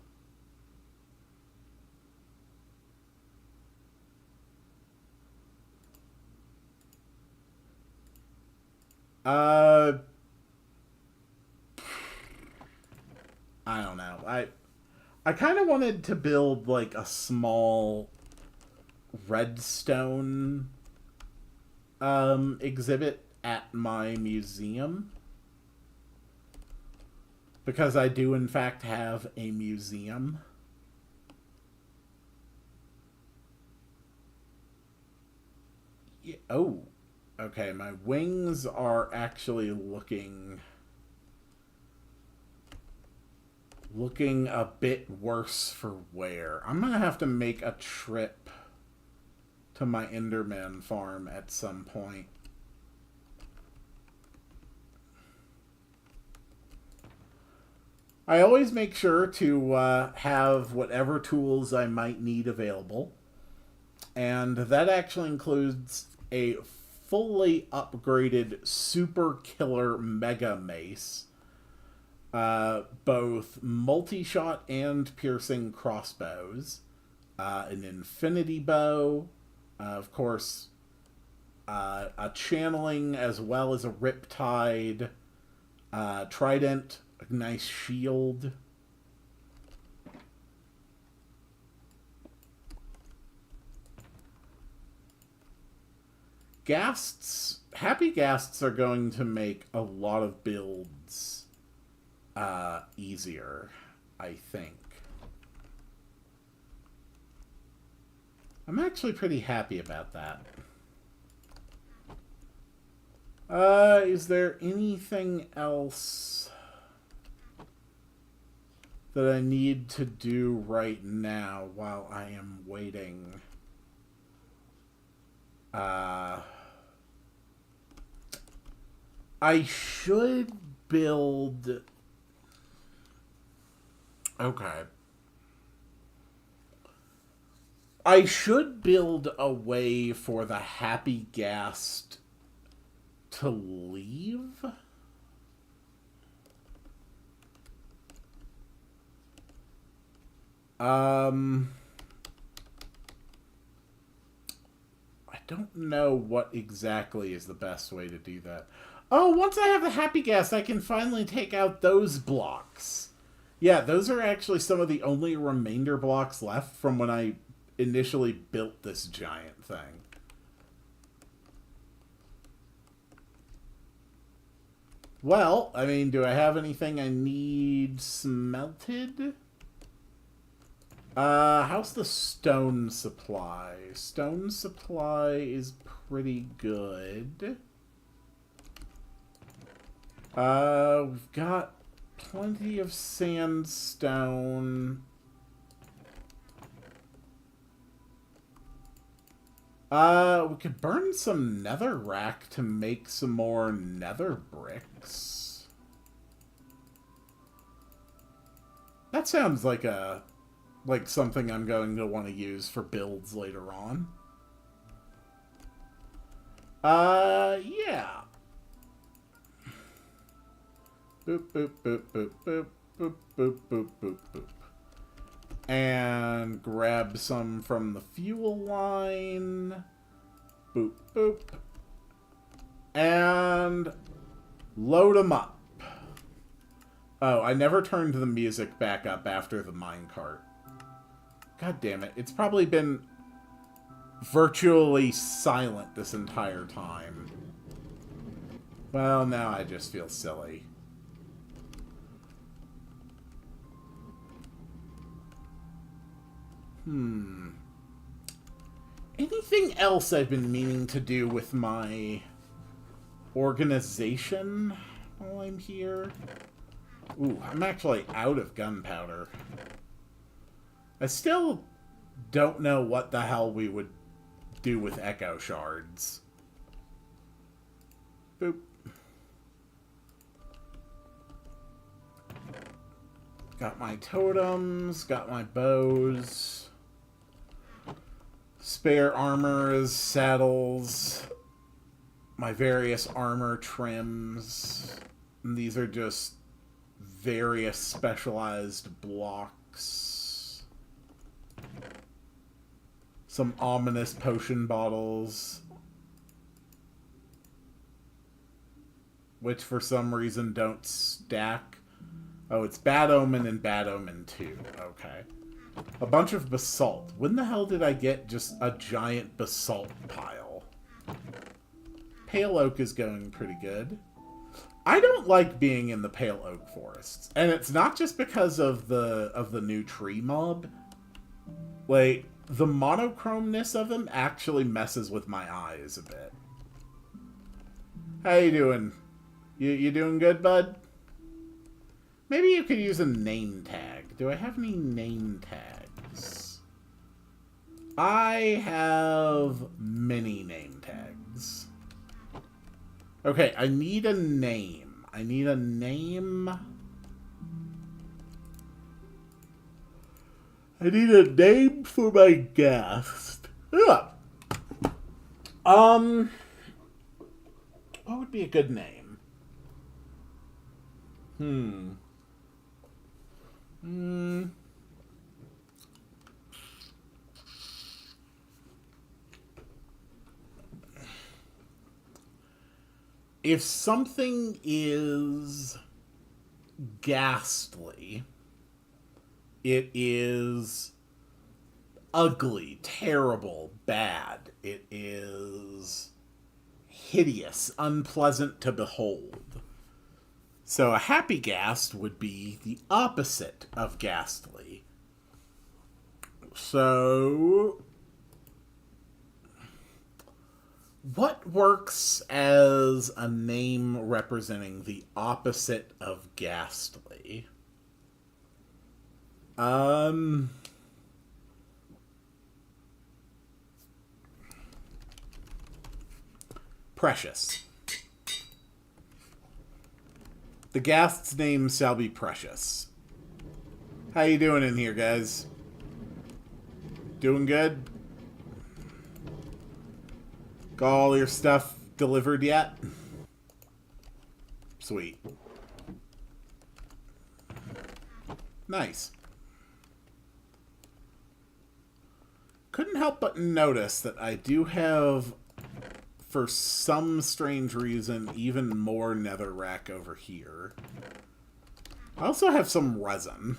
I don't know. I kind of wanted to build like a small redstone exhibit at my museum, because I do in fact have a museum. Yeah, oh, okay, my wings are actually looking a bit worse for wear. I'm gonna have to make a trip to my Enderman farm at some point. I always make sure to have whatever tools I might need available. And that actually includes a fully upgraded super killer mega mace. Both multi-shot and piercing crossbows. An infinity bow. Of course, a channeling as well as a riptide. Trident. A nice shield. Ghasts. Happy Ghasts are going to make a lot of builds easier, I think. I'm actually pretty happy about that. Is there anything else that I need to do right now while I am waiting? I should build... Okay. I should build a way for the Happy Ghast to leave. I don't know what exactly is the best way to do that. Oh, once I have the Happy Ghast, I can finally take out those blocks. Yeah, those are actually some of the only remainder blocks left from when I initially built this giant thing. Well, I mean, do I have anything I need smelted? How's the stone supply? Stone supply is pretty good. We've got plenty of sandstone. We could burn some netherrack to make some more nether bricks. That sounds like something I'm going to want to use for builds later on. Yeah. Boop, boop, boop, boop, boop, boop, boop, boop, boop, boop. And grab some from the fuel line. Boop, boop. And load them up. Oh, I never turned the music back up after the minecart. God damn it. It's probably been virtually silent this entire time. Well, now I just feel silly. Anything else I've been meaning to do with my organization while I'm here? Ooh, I'm actually out of gunpowder. I still don't know what the hell we would do with echo shards. Boop. Got my totems, got my bows. Spare armors, saddles, my various armor trims. And these are just various specialized blocks. Some ominous potion bottles. Which for some reason don't stack. Oh, it's Bad Omen and Bad Omen 2. Okay. A bunch of basalt. When the hell did I get just a giant basalt pile? Pale oak is going pretty good. I don't like being in the pale oak forests. And it's not just because of the new tree mob. Like, the monochromeness of them actually messes with my eyes a bit. How you doing? You doing good, bud? Maybe you could use a name tag. Do I have any name tags? I have many name tags. Okay, I need a name. I need a name. I need a name for my Ghast. Yeah. What would be a good name? If something is ghastly, it is ugly, terrible, bad. It is hideous, unpleasant to behold. So a happy ghast would be the opposite of ghastly. So what works as a name representing the opposite of ghastly? Precious. The Ghast's name shall be Precious. How you doing in here, guys? Doing good? Got all your stuff delivered yet? Sweet. Nice. Couldn't help but notice that I do have, for some strange reason, even more netherrack over here. I also have some resin.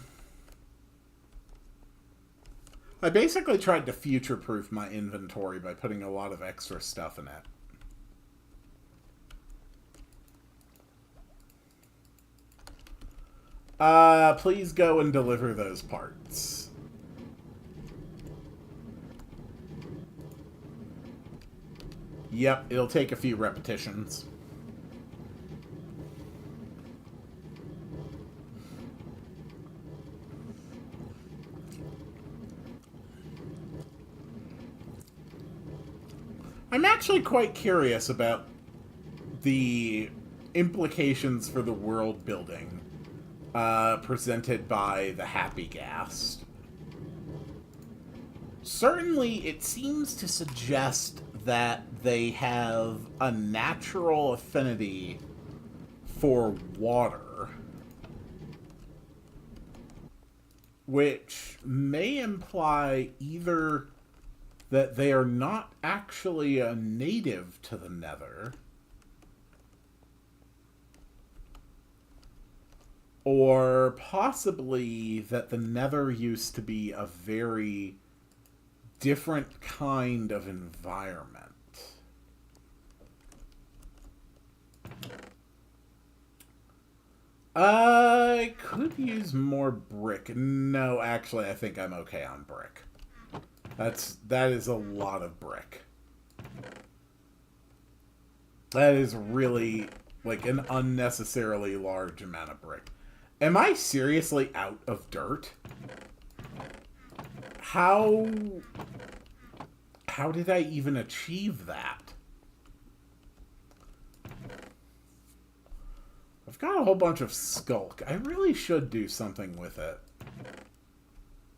I basically tried to future-proof my inventory by putting a lot of extra stuff in it. Please go and deliver those parts. Yep, it'll take a few repetitions. I'm actually quite curious about the implications for the world building presented by the Happy Ghast. Certainly, it seems to suggest that they have a natural affinity for water. which may imply either that they are not actually a native to the Nether, or possibly that the Nether used to be a very different kind of environment. I could use more brick. No, actually, I think I'm okay on brick. That is a lot of brick. That is really, like, an unnecessarily large amount of brick. Am I seriously out of dirt? How did I even achieve that? I've got a whole bunch of skulk. I really should do something with it.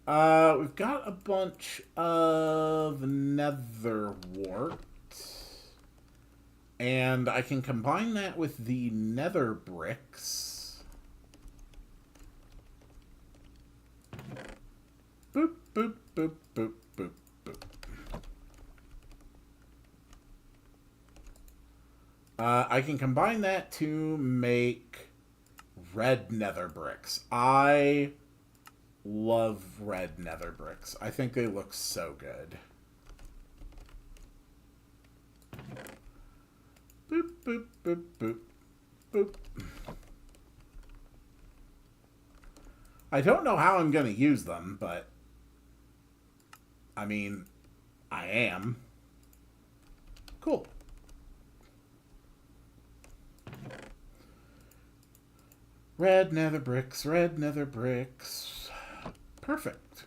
We've got a bunch of nether wart. And I can combine that with the nether bricks. Boop, boop, boop, boop, boop, boop. I can combine that to make red nether bricks. I love red nether bricks. I think they look so good. Boop, boop, boop, boop, boop. I don't know how I'm going to use them, but I mean, I am. Cool. Red nether bricks, red nether bricks. Perfect.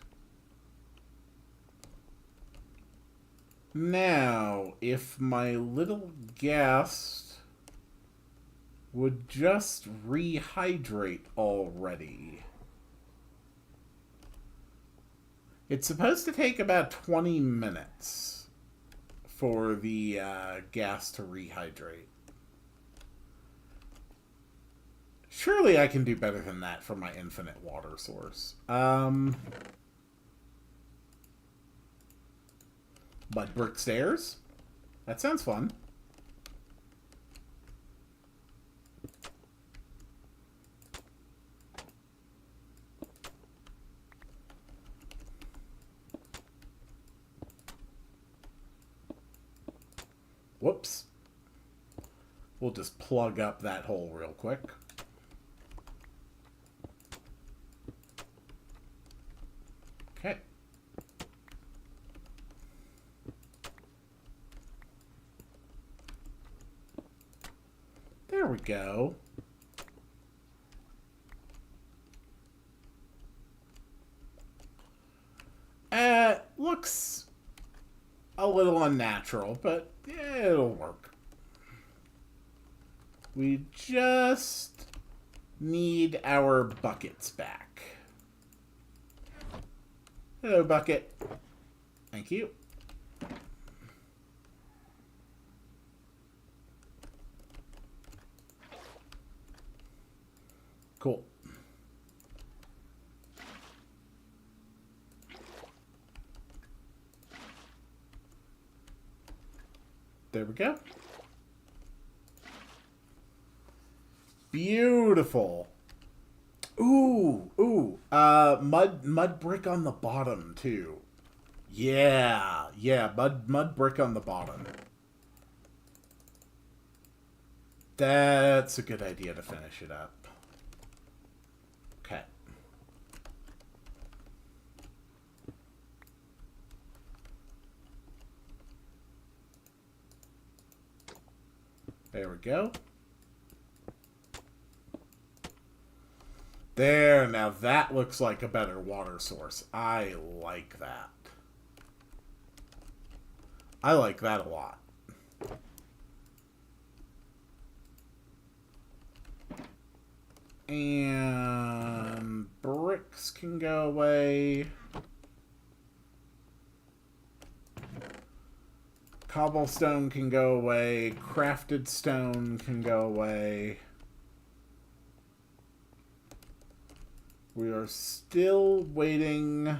Now, if my little ghast would just rehydrate already. It's supposed to take about 20 minutes for the ghast to rehydrate. Surely I can do better than that for my infinite water source. Mud brick stairs? That sounds fun. Whoops. We'll just plug up that hole real quick. Okay. There we go. Looks a little unnatural, but yeah, it'll work. We just need our buckets back. Hello, bucket. Thank you. Cool. There we go. Beautiful. Ooh. Mud brick on the bottom too. Yeah. Mud brick on the bottom. That's a good idea to finish it up. Okay. There we go. There, now that looks like a better water source. I like that. I like that a lot. And bricks can go away. Cobblestone can go away. Crafted stone can go away. We are still waiting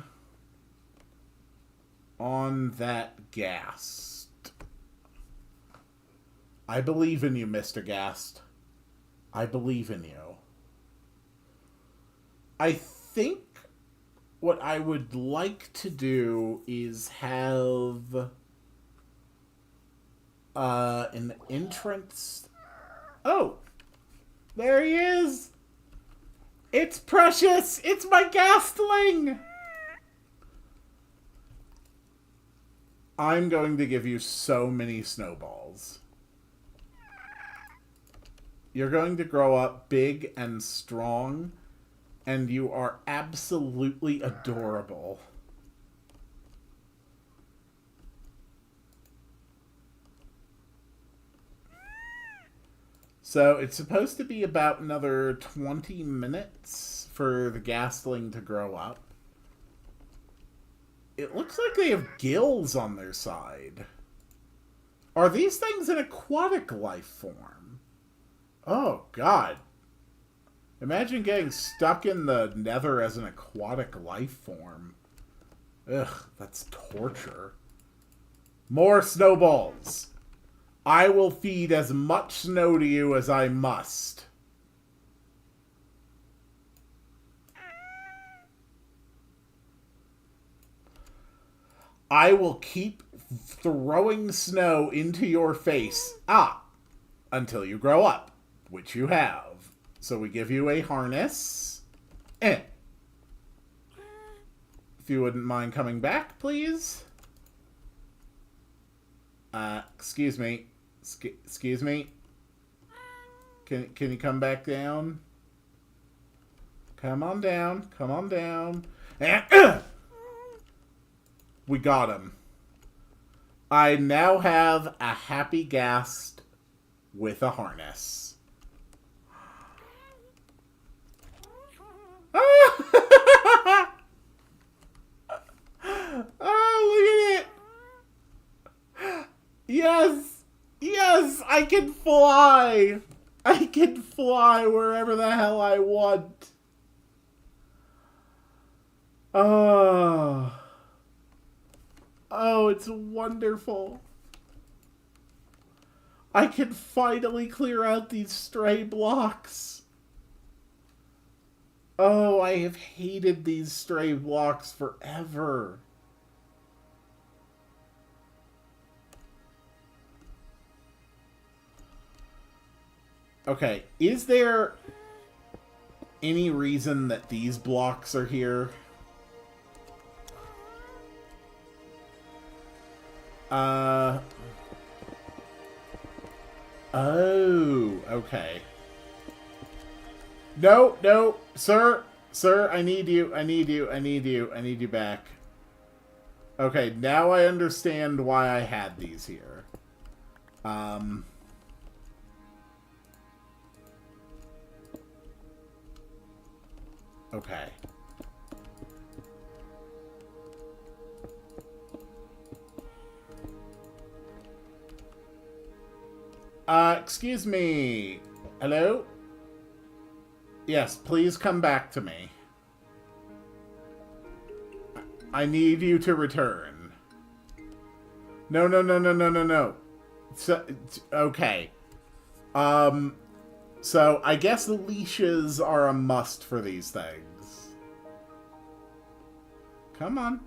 on that Ghast. I believe in you, Mr. Ghast. I believe in you. I think what I would like to do is have an entrance. Oh, there he is. It's Precious. It's my Ghastling. I'm going to give you so many snowballs. You're going to grow up big and strong, and you are absolutely adorable. So it's supposed to be about another 20 minutes for the Ghastling to grow up. It looks like they have gills on their side. Are these things an aquatic life form? Oh, God. Imagine getting stuck in the nether as an aquatic life form. Ugh, that's torture. More snowballs. I will feed as much snow to you as I must. I will keep throwing snow into your face. Until you grow up, which you have. So we give you a harness. If you wouldn't mind coming back, please. Excuse me. Excuse me. Can you come back down? Come on down. Come on down. And we got him. I now have a happy Ghast with a harness. Oh, look at it. Yes. Yes, I can fly. I can fly wherever the hell I want. Oh. Oh, it's wonderful. I can finally clear out these stray blocks. Oh, I have hated these stray blocks forever. Okay, is there any reason that these blocks are here? Oh, okay. No, no, sir, I need you, I need you back. Okay, now I understand why I had these here. Okay. Excuse me. Hello? Yes, please come back to me. I need you to return. No. So, okay. So I guess leashes are a must for these things. Come on.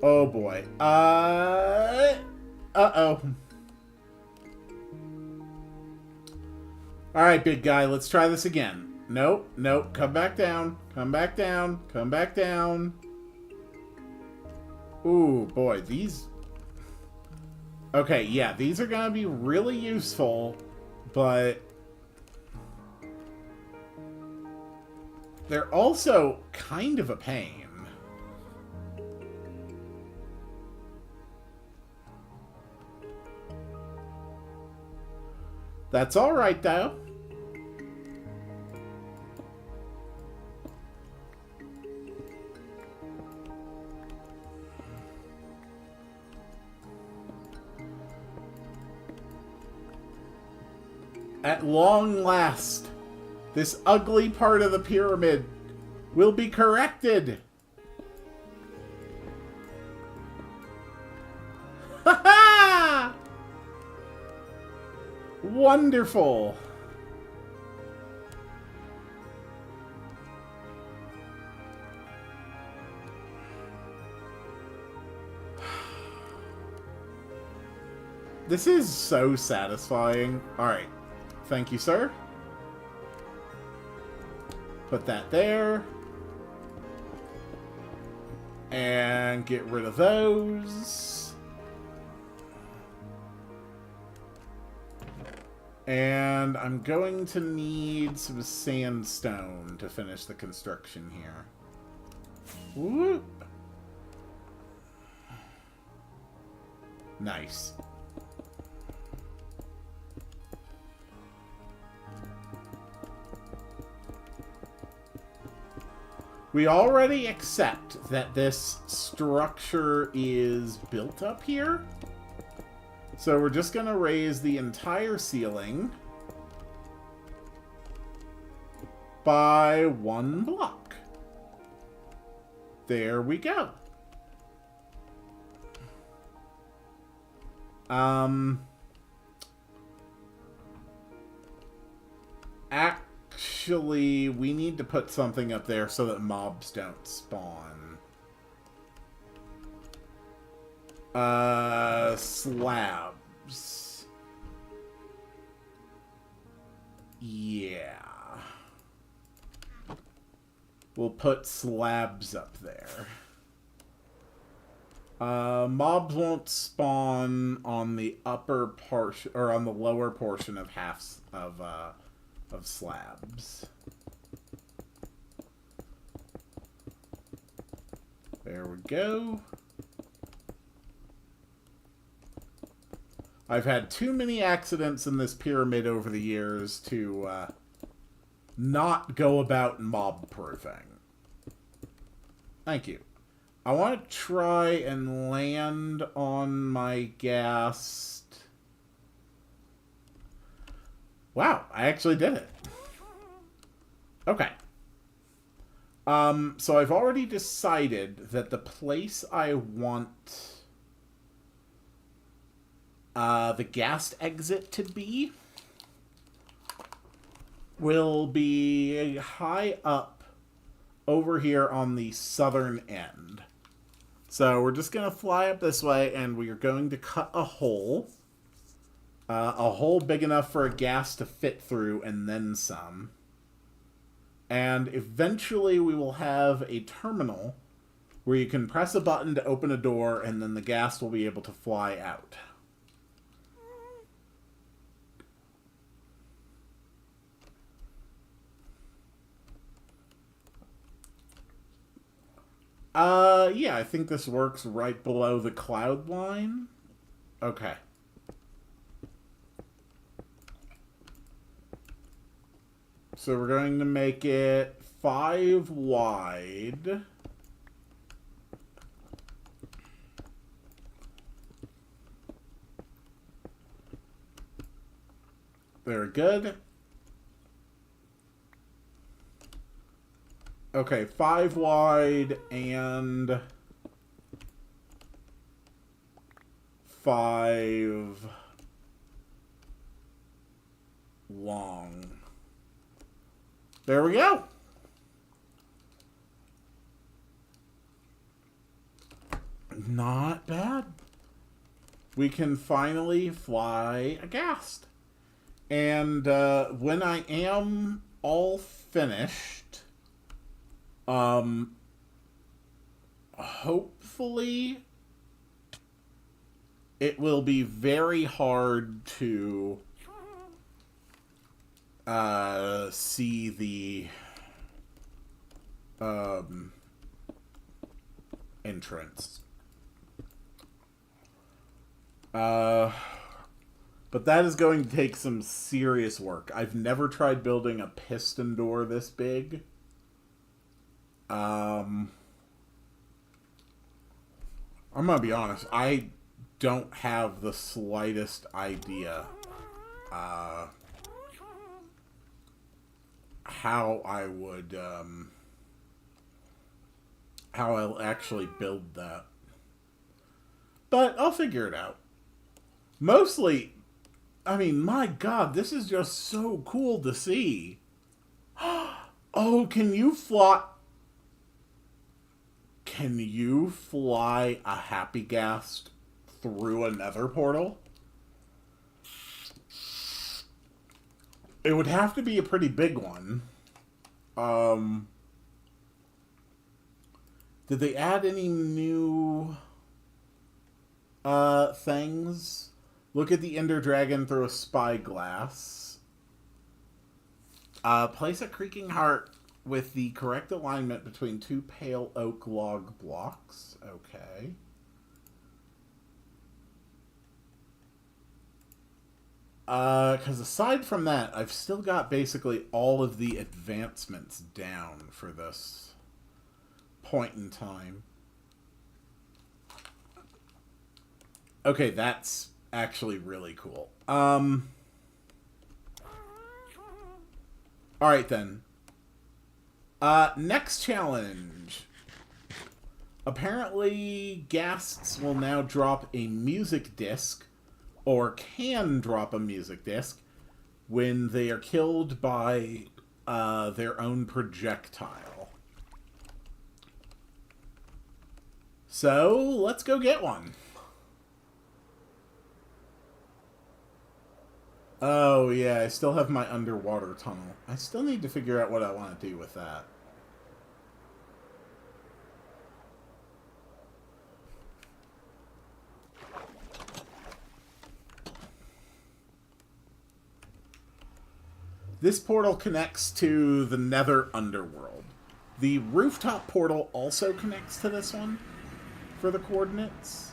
Oh boy. Uh-oh. Alright, big guy, let's try this again. Nope, come back down. Come back down. Ooh, boy, these... Okay, yeah, these are gonna be really useful, but... they're also kind of a pain. That's alright, though. At long last, This ugly part of the pyramid will be corrected. Ha ha! Wonderful. This is so satisfying. Alright. Thank you, sir. Put that there. And get rid of those. And I'm going to need some sandstone to finish the construction here. Whoop. Nice. We already accept that this structure is built up here. So we're just going to raise the entire ceiling by 1 block. There we go. Actually, we need to put something up there so that mobs don't spawn. Slabs. Yeah. We'll put slabs up there. Mobs won't spawn on the upper portion, or on the lower portion of halves of slabs. There we go. I've had too many accidents in this pyramid over the years to not go about mob-proofing. Thank you. I want to try and land on my Ghast. Wow, I actually did it. Okay. So I've already decided that the place I want the Ghast exit to be will be high up over here on the southern end. So we're just going to fly up this way, and we are going to cut a hole big enough for a Ghast to fit through, and then some. And eventually we will have a terminal where you can press a button to open a door, and then the Ghast will be able to fly out. Yeah, I think this works right below the cloud line. Okay. So we're going to make it 5 wide. Very good. Okay, 5 wide and 5 long. There we go. Not bad. We can finally fly a Ghast. And when I am all finished, hopefully it will be very hard to see the entrance. But that is going to take some serious work. I've never tried building a piston door this big. I'm gonna be honest, I don't have the slightest idea how I would, how I'll actually build that. But I'll figure it out. Mostly, I mean, my God, this is just so cool to see. Oh, can you fly? Can you fly a happy ghast through a nether portal? It would have to be a pretty big one. Did they add any new things? Look at the Ender Dragon through a spyglass. Place a creaking heart with the correct alignment between two pale oak log blocks. Okay. Because aside from that, I've still got basically all of the advancements down for this point in time. Okay, that's actually really cool. Alright then. Next challenge. Apparently, ghasts will now drop a music disc, or can drop a music disc, when they are killed by their own projectile. So, let's go get one. Oh, yeah, I still have my underwater tunnel. I still need to figure out what I want to do with that. This portal connects to the Nether Underworld. The rooftop portal also connects to this one for the coordinates.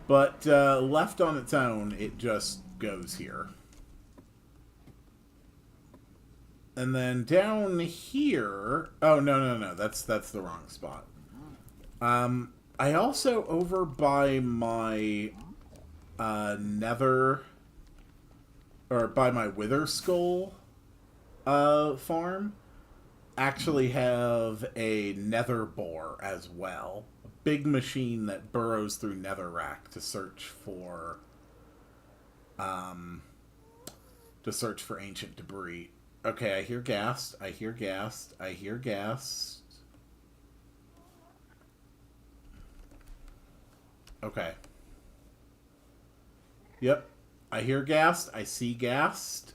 But left on its own, it just goes here. And then down here... Oh, no. That's the wrong spot. I also, over by my nether... Or by my Wither Skull farm, actually have a nether boar as well. A big machine that burrows through netherrack to search for ancient debris. Okay, I hear ghast. I hear ghast. I hear ghast. Okay. Yep. I hear ghast. I see ghast.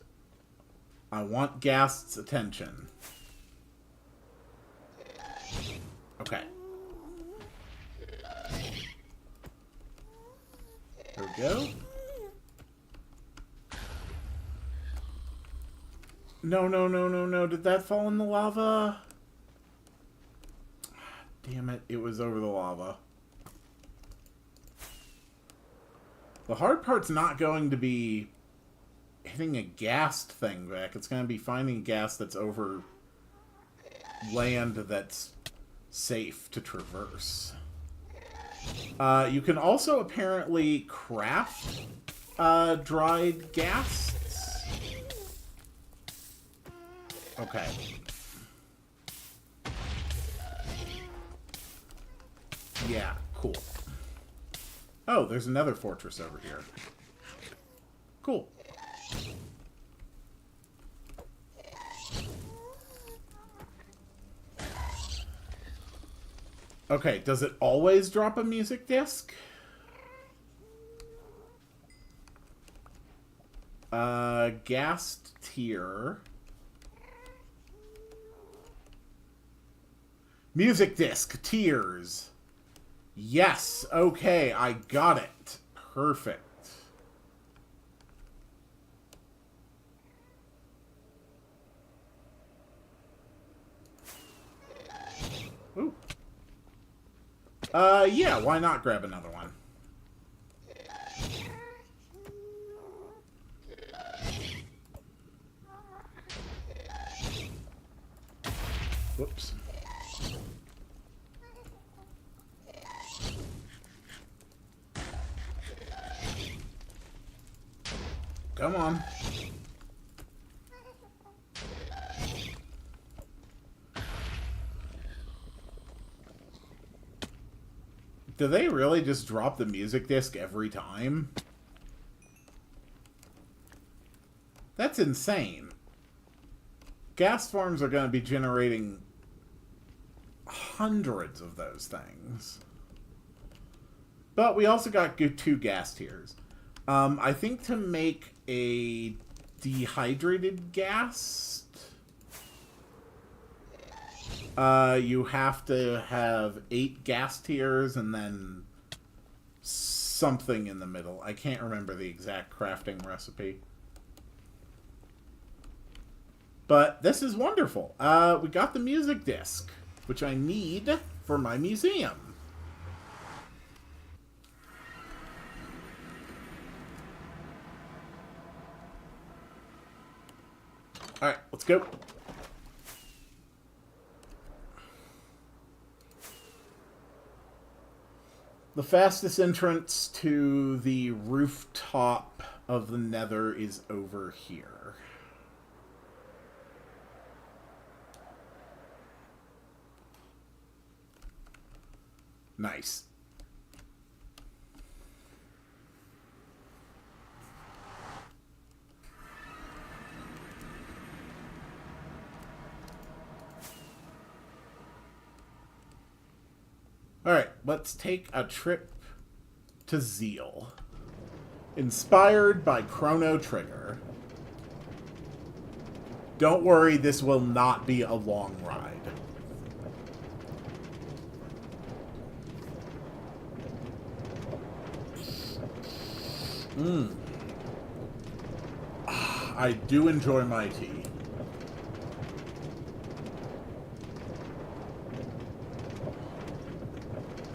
I want ghast's attention. Okay. There we go. No. Did that fall in the lava? Damn it. It was over the lava. The hard part's not going to be hitting a ghast thing back. It's going to be finding a ghast that's over land that's safe to traverse. You can also apparently craft dried ghasts. Okay. Yeah, cool. Oh, there's another fortress over here. Cool. Okay, does it always drop a music disc? Ghast tier. Music disc, tears. Yes, okay, I got it. Perfect. Ooh. Yeah, why not grab another one? Whoops. Come on. Do they really just drop the music disc every time? That's insane. Ghast forms are going to be generating hundreds of those things. But we also got 2 ghast tiers. I think to make a dehydrated ghast, you have to have 8 ghast tiers and then something in the middle. I can't remember the exact crafting recipe. But this is wonderful. We got the music disc, which I need for my museum. Alright, let's go. The fastest entrance to the rooftop of the Nether is over here. Nice. Alright, let's take a trip to Zeal. Inspired by Chrono Trigger. Don't worry, this will not be a long ride. I do enjoy my tea.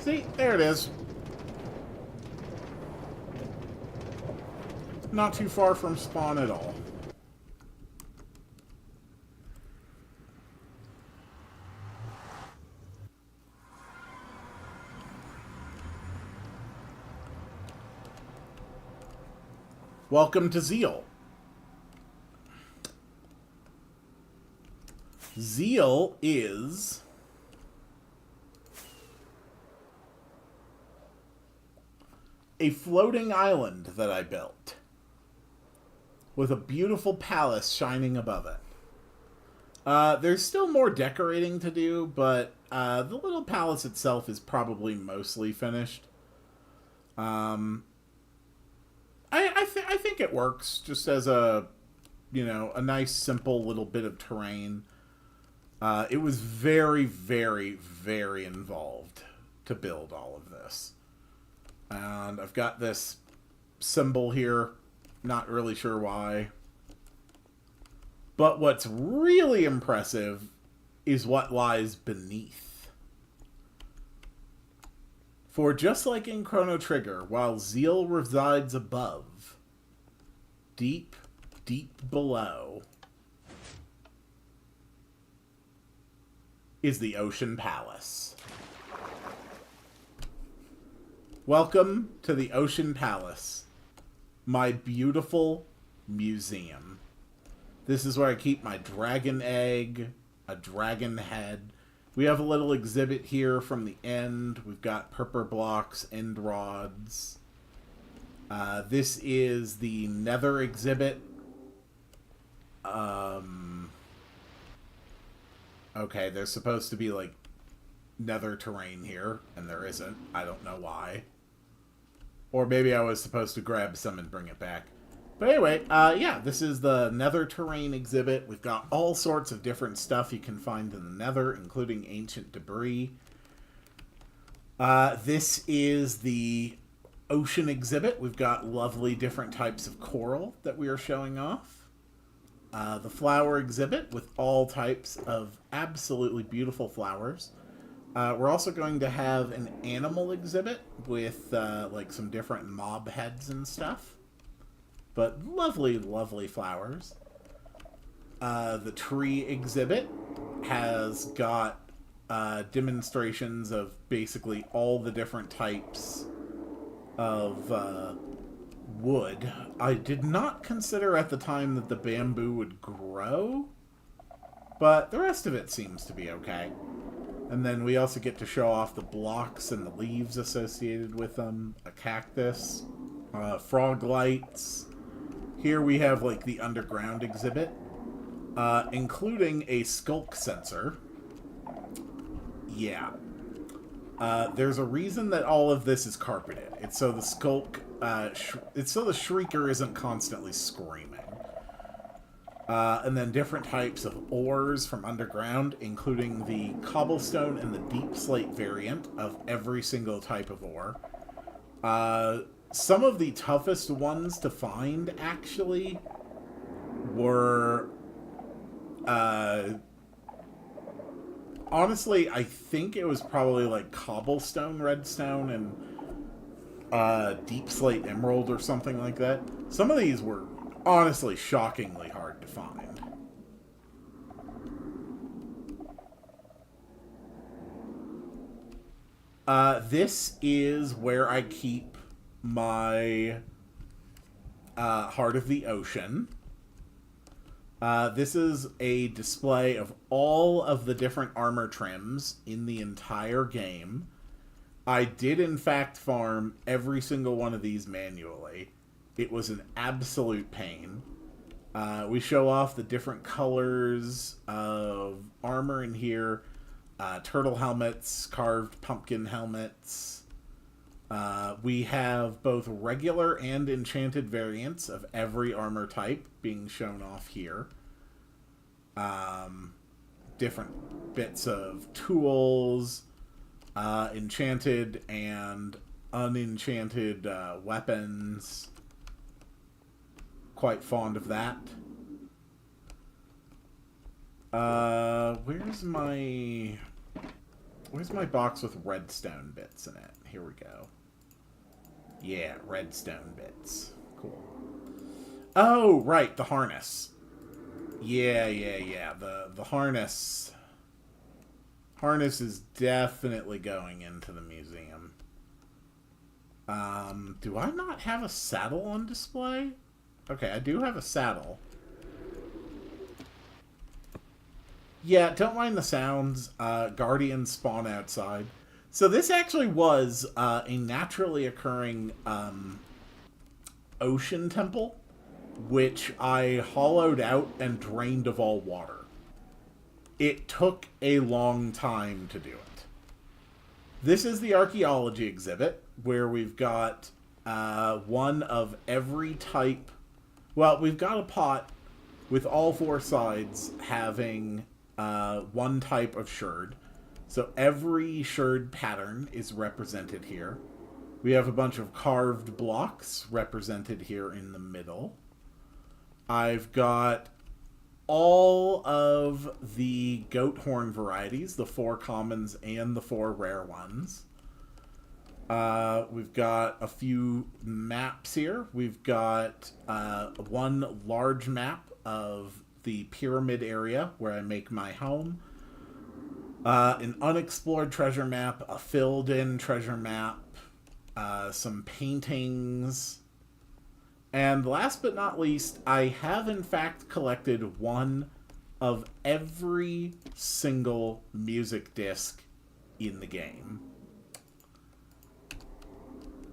See, there it is. Not too far from spawn at all. Welcome to Zeal. Zeal is a floating island that I built with a beautiful palace shining above it. There's still more decorating to do, but the little palace itself is probably mostly finished. I think it works just as a, a nice simple little bit of terrain. It was very, very, very involved to build all of this. And I've got this symbol here, not really sure why. But what's really impressive is what lies beneath. For just like in Chrono Trigger, while Zeal resides above, deep, deep below is the Ocean Palace. Welcome to the Ocean Palace, my beautiful museum. This is where I keep my dragon egg, a dragon head. We have a little exhibit here from the end. We've got purple blocks, end rods. This is the Nether exhibit. Okay, there's supposed to be, like, Nether terrain here, and there isn't. I don't know why. Or maybe I was supposed to grab some and bring it back. But anyway, yeah, this is the Nether terrain exhibit. We've got all sorts of different stuff you can find in the Nether, including ancient debris. This is the ocean exhibit. We've got lovely different types of coral that we are showing off. The flower exhibit with all types of absolutely beautiful flowers. We're also going to have an animal exhibit with like some different mob heads and stuff. But lovely, lovely flowers. The tree exhibit has got demonstrations of basically all the different types of wood. I did not consider at the time that the bamboo would grow, but the rest of it seems to be okay. And then we also get to show off the blocks and the leaves associated with them. A cactus. Frog lights. Here we have, like, the underground exhibit. Including a skulk sensor. Yeah. There's a reason that all of this is carpeted. It's so the skulk... it's so the shrieker isn't constantly screaming. And then different types of ores from underground, including the cobblestone and the deep slate variant of every single type of ore. Some of the toughest ones to find, actually, were... honestly, I think it was probably like cobblestone redstone and deep slate emerald or something like that. Some of these were honestly shockingly hard to find. This is where I keep my Heart of the Ocean. This is a display of all of the different armor trims in the entire game. I did, in fact, farm every single one of these manually. It was an absolute pain. We show off the different colors of armor in here. Turtle helmets, carved pumpkin helmets. We have both regular and enchanted variants of every armor type being shown off here. Different bits of tools, enchanted and unenchanted weapons. Quite fond of that. Where's my box with redstone bits in it? Here we go. Yeah, redstone bits. Cool. Oh, right, the harness. Yeah. The harness. Harness is definitely going into the museum. Do I not have a saddle on display? Okay, I do have a saddle. Yeah, don't mind the sounds. Guardians spawn outside. So this actually was a naturally occurring ocean temple, which I hollowed out and drained of all water. It took a long time to do it. This is the archaeology exhibit, where we've got one of every type. Well, we've got a pot with all four sides having one type of sherd. So every sherd pattern is represented here. We have a bunch of carved blocks represented here in the middle. I've got all of the goat horn varieties, the 4 commons and the 4 rare ones. We've got a few maps here. We've got one large map of the pyramid area where I make my home. An unexplored treasure map, a filled-in treasure map, some paintings, and last but not least, I have in fact collected one of every single music disc in the game.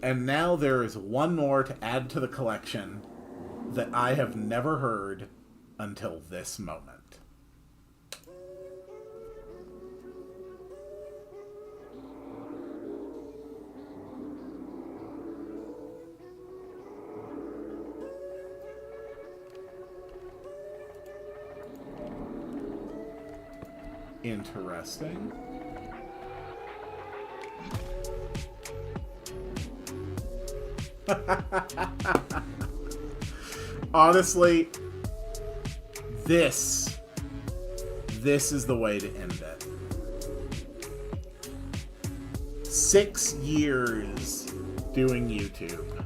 And now there is one more to add to the collection that I have never heard until this moment. Interesting. Honestly, this is the way to end it. 6 years doing YouTube.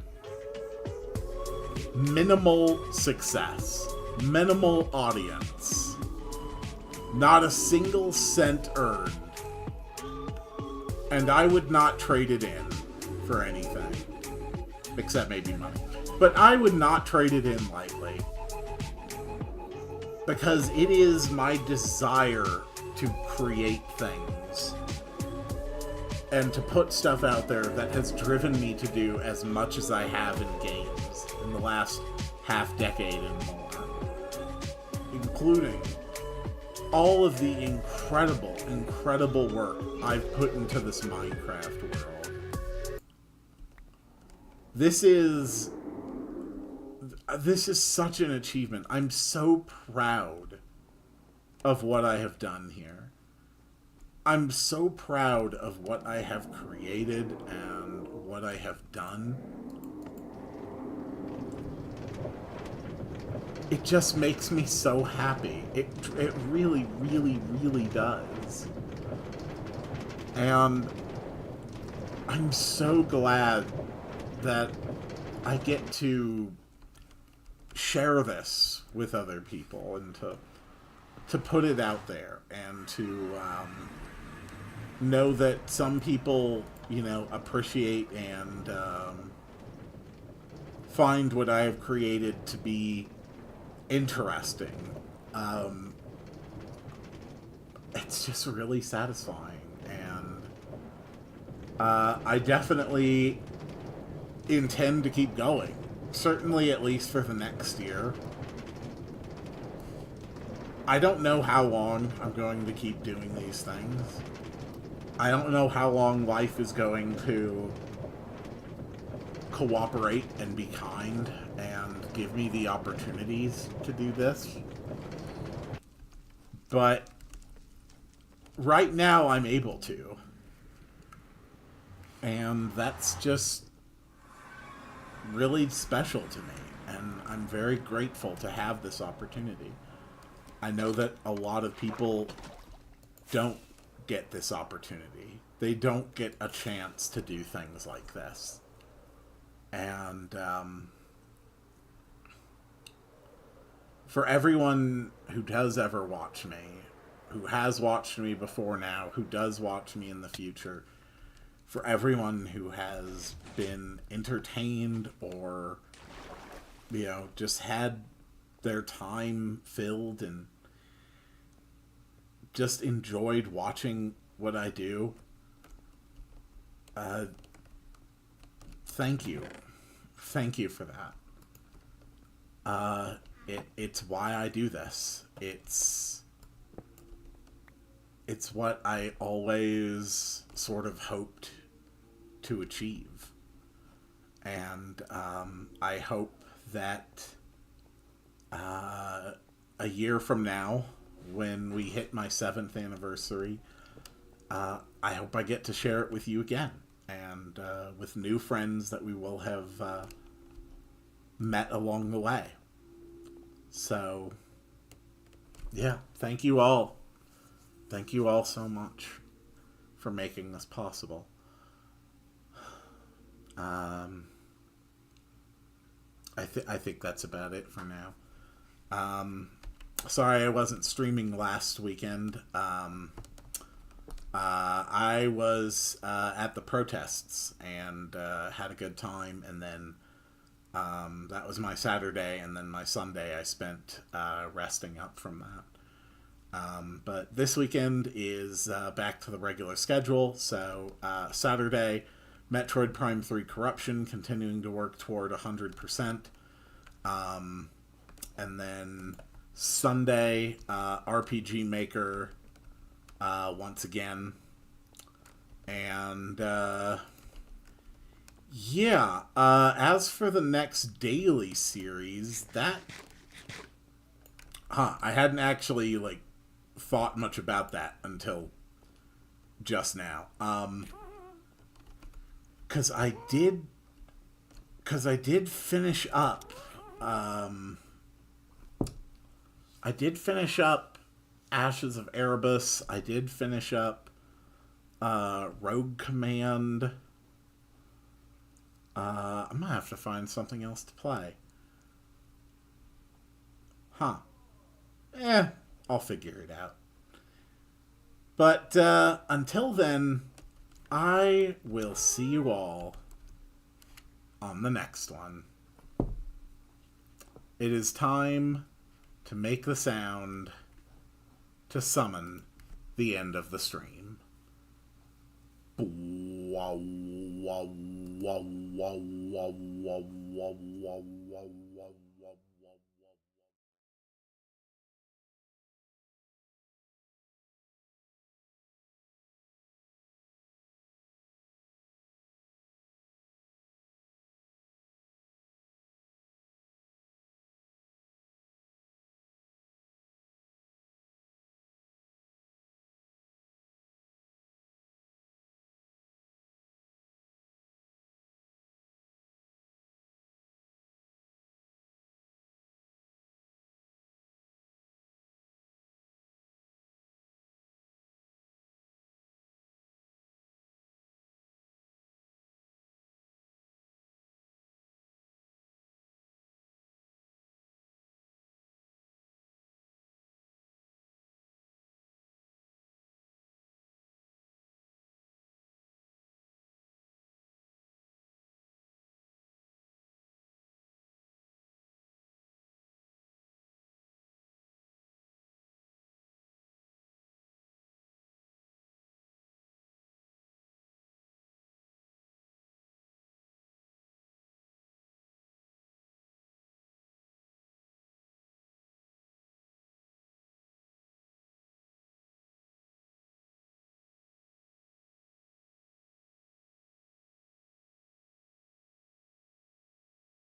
Minimal success. Minimal audience. Not a single cent earned. And I would not trade it in for anything. Except maybe money. But I would not trade it in lightly. Because it is my desire to create things and to put stuff out there that has driven me to do as much as I have in games in the last half decade and more, including all of the incredible work I've put into this Minecraft world. This is such an achievement. I'm so proud of what I have done here. I'm so proud of what I have created and what I have done. It just makes me so happy. It really, really, really does. And I'm so glad that I get to share this with other people and to put it out there and to know that some people, you know, appreciate and find what I have created to be interesting. It's just really satisfying, and I definitely intend to keep going. Certainly at least for the next year. I don't know how long I'm going to keep doing these things. I don't know how long life is going to cooperate and be kind and give me the opportunities to do this. But right now I'm able to. And that's just really special to me. And I'm very grateful to have this opportunity. I know that a lot of people don't get this opportunity. They don't get a chance to do things like this. And for everyone who does ever watch me, who has watched me before now, who does watch me in the future, for everyone who has been entertained or, you know, just had their time filled and just enjoyed watching what I do, thank you. Thank you for that. It's why I do this. It's what I always sort of hoped to achieve. And I hope that a year from now, when we hit my 7th anniversary, I hope I get to share it with you again. And with new friends that we will have met along the way. So, yeah, thank you all. Thank you all so much for making this possible. I think that's about it for now. Sorry I wasn't streaming last weekend. I was at the protests and had a good time, and then that was my Saturday, and then my Sunday I spent resting up from that. But this weekend is back to the regular schedule. So Saturday, Metroid Prime 3 Corruption, continuing to work toward 100%. And then Sunday, RPG Maker once again. And yeah, as for the next daily series, that I hadn't actually thought much about that until just now. Cause I did finish up Ashes of Erebus. I did finish up Rogue Command. I'm gonna have to find something else to play. I'll figure it out. But until then, I will see you all on the next one. It is time to make the sound to summon the end of the stream. Wow, wow, wow, wow, wow, wow, wow, wow.